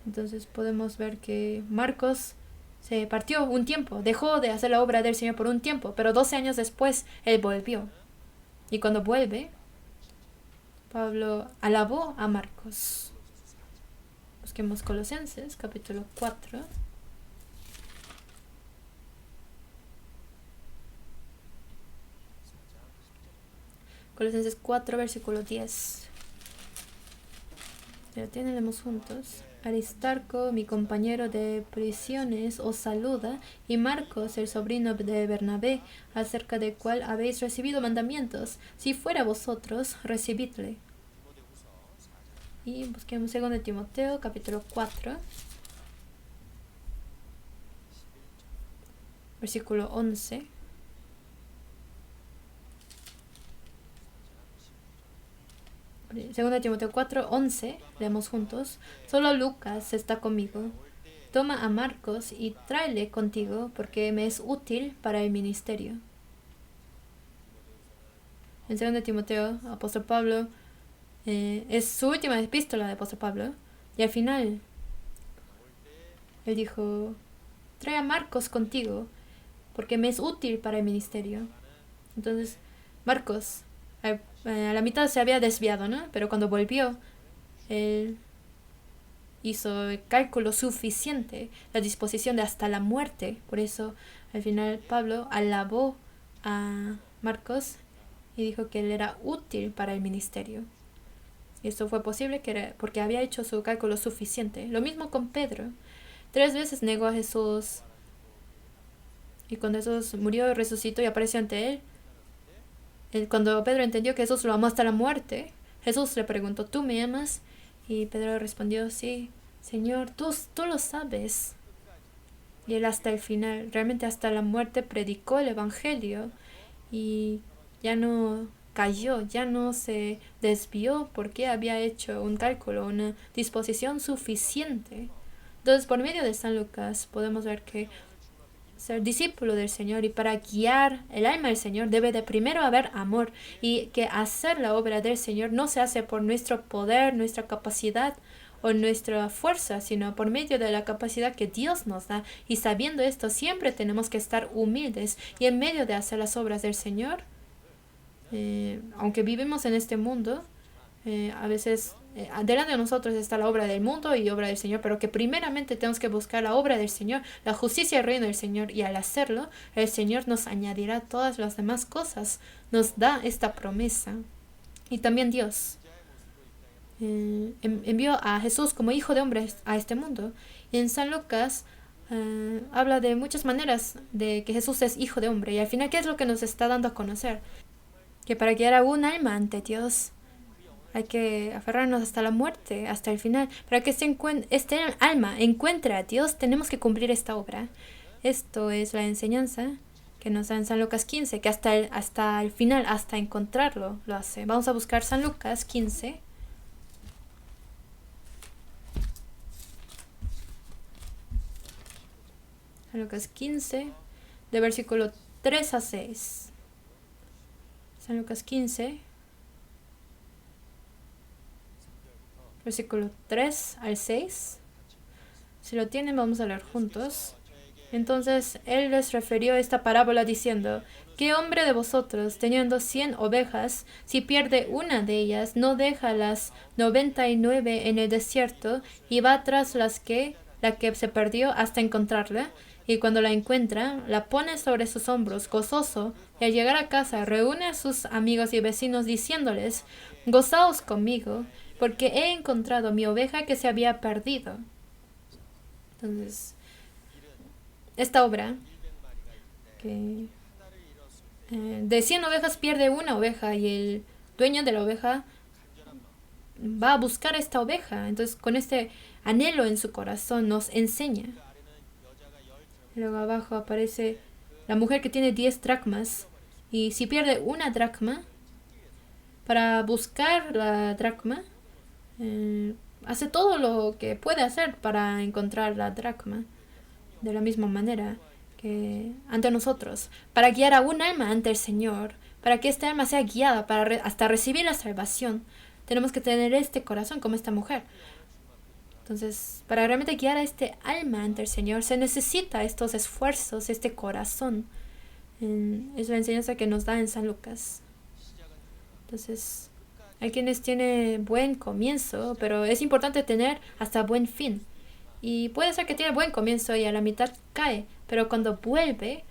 Entonces podemos ver que Marcos se partió un tiempo, dejó de hacer la obra del Señor por un tiempo, pero 12 años después él volvió. Y cuando vuelve, Pablo alabó a Marcos. Busquemos Colosenses, capítulo 4. Colosenses 4, versículo 10. Ya tienen, leemos juntos. Aristarco, mi compañero de prisiones, os saluda, y Marcos, el sobrino de Bernabé, acerca del cual habéis recibido mandamientos. Si fuera vosotros, recibidle. Y busquemos 2 Timoteo, capítulo 4, versículo 11. Segunda Timoteo 4, 11, leemos juntos. Solo Lucas está conmigo. Toma a Marcos y tráele contigo, porque me es útil para el ministerio. En 2 Timoteo, apóstol Pablo, es su última epístola de apóstol Pablo, y al final él dijo: trae a Marcos contigo, porque me es útil para el ministerio. Entonces Marcos a la mitad se había desviado, ¿no? Pero cuando volvió, él hizo el cálculo suficiente, la disposición de hasta la muerte. Por eso al final Pablo alabó a Marcos y dijo que él era útil para el ministerio. Y esto fue posible porque había hecho su cálculo suficiente. Lo mismo con Pedro. 3 veces negó a Jesús. Y cuando Jesús murió, resucitó y apareció ante él, cuando Pedro entendió que Jesús lo amó hasta la muerte, Jesús le preguntó, ¿tú me amas? Y Pedro respondió, sí, Señor, tú lo sabes. Y él hasta el final, realmente hasta la muerte, predicó el Evangelio y ya no cayó, ya no se desvió porque había hecho un cálculo, una disposición suficiente. Entonces, por medio de San Lucas podemos ver que ser discípulo del Señor y para guiar el alma del Señor debe de primero haber amor, y que hacer la obra del Señor no se hace por nuestro poder, nuestra capacidad o nuestra fuerza, sino por medio de la capacidad que Dios nos da. Y sabiendo esto, siempre tenemos que estar humildes y en medio de hacer las obras del Señor, aunque vivimos en este mundo, a veces delante de nosotros está la obra del mundo y obra del Señor, pero que primeramente tenemos que buscar la obra del Señor, la justicia y el reino del Señor, y al hacerlo, el Señor nos añadirá todas las demás cosas, nos da esta promesa. Y también Dios envió a Jesús como hijo de hombre a este mundo. Y en San Lucas habla de muchas maneras de que Jesús es hijo de hombre, y al final, ¿qué es lo que nos está dando a conocer? Que para guiar a un alma ante Dios hay que aferrarnos hasta la muerte, hasta el final. Para que este alma encuentre a Dios, tenemos que cumplir esta obra. Esto es la enseñanza que nos da en San Lucas 15, que hasta el final, hasta encontrarlo, lo hace. Vamos a buscar San Lucas 15. San Lucas 15, de versículo 3 a 6. San Lucas 15, versículo 3 al 6. Si lo tienen, vamos a leer juntos. Entonces él les refirió esta parábola diciendo, ¿qué hombre de vosotros, teniendo 100 ovejas, si pierde una de ellas, no deja las 99 en el desierto y va tras la que se perdió hasta encontrarla? Y cuando la encuentra, la pone sobre sus hombros, gozoso, y al llegar a casa reúne a sus amigos y vecinos diciéndoles, gozaos conmigo, porque he encontrado mi oveja que se había perdido. Entonces, esta obra, que de 100 ovejas pierde una oveja, y el dueño de la oveja va a buscar esta oveja. Entonces, con este anhelo en su corazón nos enseña. Luego abajo aparece la mujer que tiene 10 dracmas, y si pierde una dracma, para buscar la dracma, hace todo lo que puede hacer para encontrar la dracma. De la misma manera que ante nosotros, para guiar a un alma ante el Señor, para que esta alma sea guiada hasta recibir la salvación, tenemos que tener este corazón como esta mujer. Entonces, para realmente guiar a este alma ante el Señor, se necesita estos esfuerzos, este corazón. Es la enseñanza que nos da en San Lucas. Entonces, hay quienes tienen buen comienzo, pero es importante tener hasta buen fin. Y puede ser que tiene buen comienzo y a la mitad cae, pero cuando vuelve,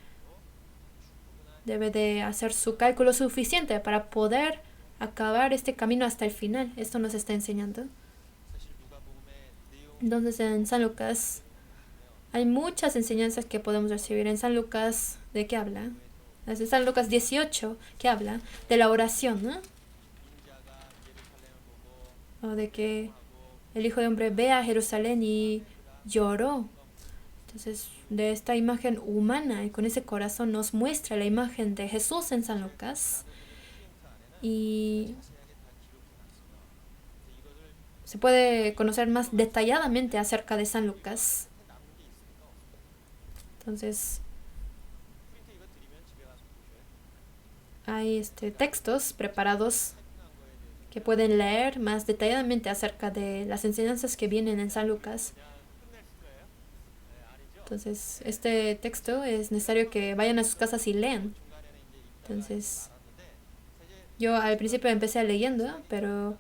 debe de hacer su cálculo suficiente para poder acabar este camino hasta el final. Esto nos está enseñando. Entonces, en San Lucas hay muchas enseñanzas que podemos recibir. En San Lucas, ¿de qué habla? En San Lucas 18, ¿qué habla? De la oración, ¿no? O de que el Hijo de Hombre ve a Jerusalén y lloró. Entonces, de esta imagen humana y con ese corazón nos muestra la imagen de Jesús en San Lucas. Y se puede conocer más detalladamente acerca de San Lucas. Entonces, hay textos preparados que pueden leer más detalladamente acerca de las enseñanzas que vienen en San Lucas. Entonces, este texto es necesario que vayan a sus casas y lean. Entonces, yo al principio empecé leyendo, pero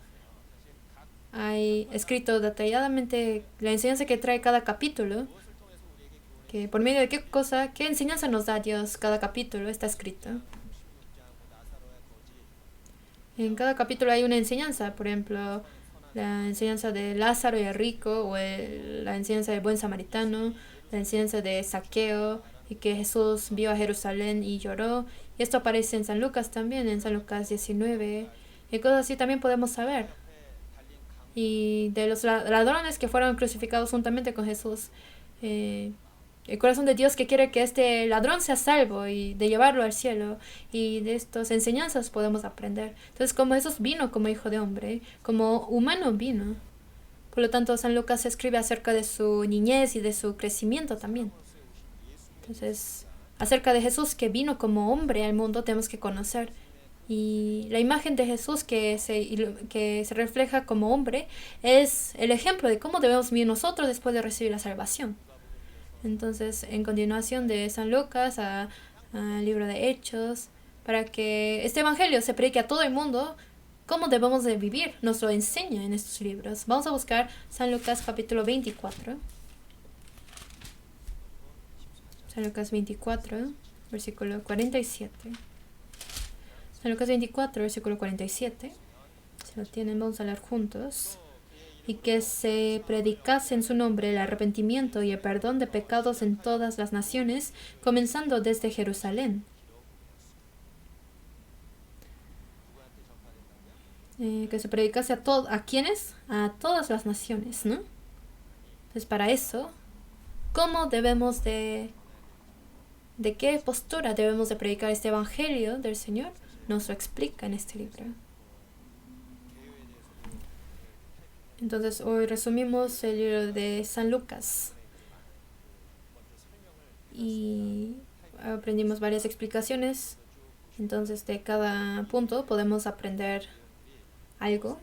hay escrito detalladamente la enseñanza que trae cada capítulo, que por medio de qué enseñanza nos da Dios cada capítulo, está escrito. En cada capítulo hay una enseñanza. Por ejemplo, la enseñanza de Lázaro y el rico, o la enseñanza del buen samaritano, la enseñanza de Zaqueo, y que Jesús vio a Jerusalén y lloró. Y esto aparece en San Lucas también, en San Lucas 19. Y cosas así también podemos saber. Y de los ladrones que fueron crucificados juntamente con Jesús. El corazón de Dios que quiere que este ladrón sea salvo y de llevarlo al cielo. Y de estas enseñanzas podemos aprender. Entonces, como Jesús vino como hijo de hombre, como humano vino. Por lo tanto, San Lucas escribe acerca de su niñez y de su crecimiento también. Entonces, acerca de Jesús que vino como hombre al mundo, tenemos que conocer. Y la imagen de Jesús que se refleja como hombre es el ejemplo de cómo debemos vivir nosotros después de recibir la salvación. Entonces, en continuación de San Lucas al libro de Hechos, para que este evangelio se predique a todo el mundo, cómo debemos de vivir, nos lo enseña en estos libros. Vamos a buscar San Lucas capítulo 24. San Lucas 24, versículo 47. San Lucas 24, versículo 47. Si lo tienen, vamos a leer juntos. Y que se predicase en su nombre el arrepentimiento y el perdón de pecados en todas las naciones, comenzando desde Jerusalén. Que se predicase ¿a quiénes? A todas las naciones, ¿no? Entonces, para eso, ¿cómo debemos de qué postura debemos de predicar este evangelio del Señor? Nos lo explica en este libro. Entonces hoy resumimos el libro de San Lucas y aprendimos varias explicaciones. Entonces de cada punto podemos aprender algo,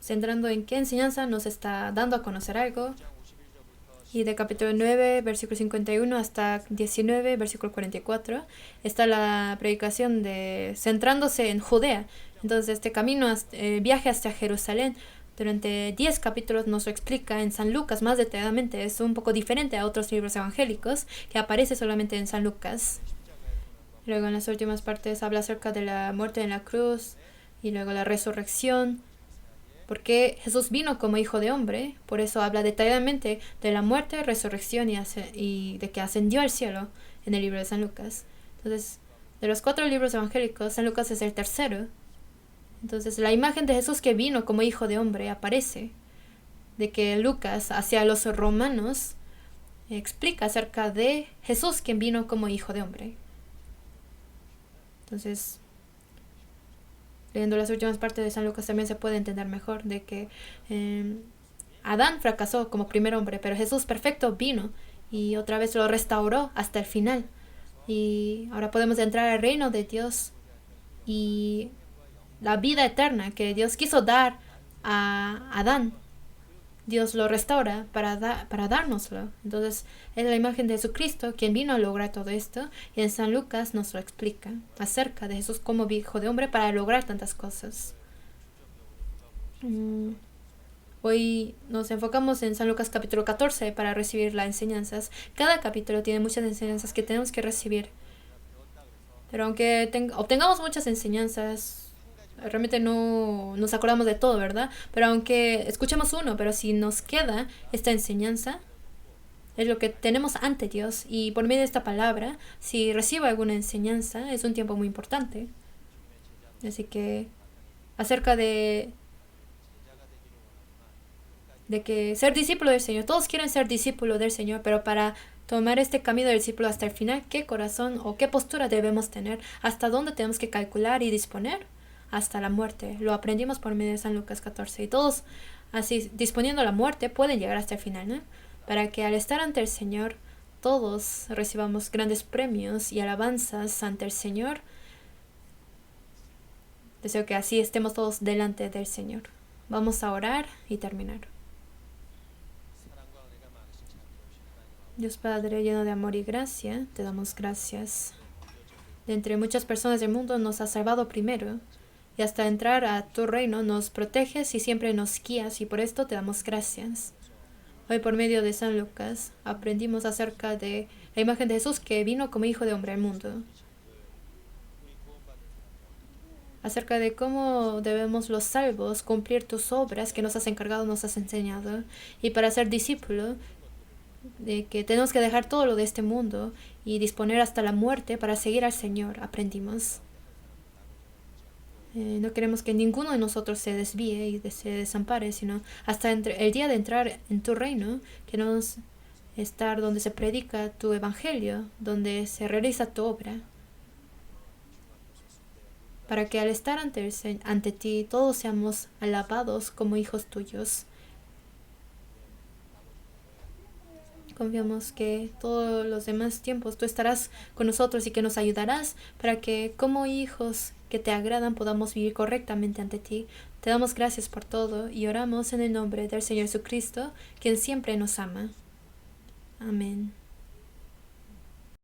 centrando en qué enseñanza nos está dando a conocer algo. Y de capítulo 9, versículo 51 hasta 19, versículo 44, está la predicación centrándose en Judea. Entonces este camino, viaje hasta Jerusalén, durante 10 capítulos nos lo explica en San Lucas más detalladamente. Es un poco diferente a otros libros evangélicos que aparece solamente en San Lucas. Luego en las últimas partes habla acerca de la muerte en la cruz y luego la resurrección. Porque Jesús vino como hijo de hombre, por eso habla detalladamente de la muerte, resurrección y de que ascendió al cielo en el libro de San Lucas. Entonces, de los 4 libros evangélicos, San Lucas es el tercero. Entonces, la imagen de Jesús que vino como hijo de hombre aparece, de que Lucas hacia los romanos explica acerca de Jesús quien vino como hijo de hombre. Entonces, leyendo las últimas partes de San Lucas también se puede entender mejor de que Adán fracasó como primer hombre, pero Jesús perfecto vino y otra vez lo restauró hasta el final. Y ahora podemos entrar al reino de Dios y la vida eterna que Dios quiso dar a Adán. Dios lo restaura para dárnoslo. Entonces es la imagen de Jesucristo quien vino a lograr todo esto. Y en San Lucas nos lo explica acerca de Jesús como hijo de hombre para lograr tantas cosas. Hoy nos enfocamos en San Lucas capítulo 14 para recibir las enseñanzas. Cada capítulo tiene muchas enseñanzas que tenemos que recibir. Pero aunque obtengamos muchas enseñanzas, realmente no nos acordamos de todo, ¿verdad? Pero aunque escuchemos uno, pero si nos queda esta enseñanza, es lo que tenemos ante Dios. Y por medio de esta palabra, si recibo alguna enseñanza, es un tiempo muy importante. Así que acerca de que ser discípulo del Señor, todos quieren ser discípulo del Señor, pero para tomar este camino del discípulo hasta el final, ¿qué corazón o qué postura debemos tener? ¿Hasta dónde tenemos que calcular y disponer? Hasta la muerte. Lo aprendimos por medio de San Lucas 14. Y todos, así, disponiendo a la muerte, pueden llegar hasta el final, ¿no? Para que al estar ante el Señor, todos recibamos grandes premios y alabanzas ante el Señor. Deseo que así estemos todos delante del Señor. Vamos a orar y terminar. Dios Padre, lleno de amor y gracia, te damos gracias. De entre muchas personas del mundo nos has salvado primero. Y hasta entrar a tu reino nos proteges y siempre nos guías, y por esto te damos gracias. Hoy por medio de San Lucas aprendimos acerca de la imagen de Jesús que vino como hijo de hombre al mundo. acerca de cómo debemos los salvos cumplir tus obras que nos has encargado, nos has enseñado. Y para ser discípulo, de que tenemos que dejar todo lo de este mundo y disponer hasta la muerte para seguir al Señor, aprendimos. No queremos que ninguno de nosotros se desvíe y se desampare, sino hasta el día de entrar en tu reino, queremos estar donde se predica tu evangelio, donde se realiza tu obra, para que al estar ante ti todos seamos alabados como hijos tuyos. Confiamos que todos los demás tiempos tú estarás con nosotros y que nos ayudarás para que como hijos que te agradan podamos vivir correctamente ante ti. Te damos gracias por todo y oramos en el nombre del Señor Jesucristo, quien siempre nos ama. Amén.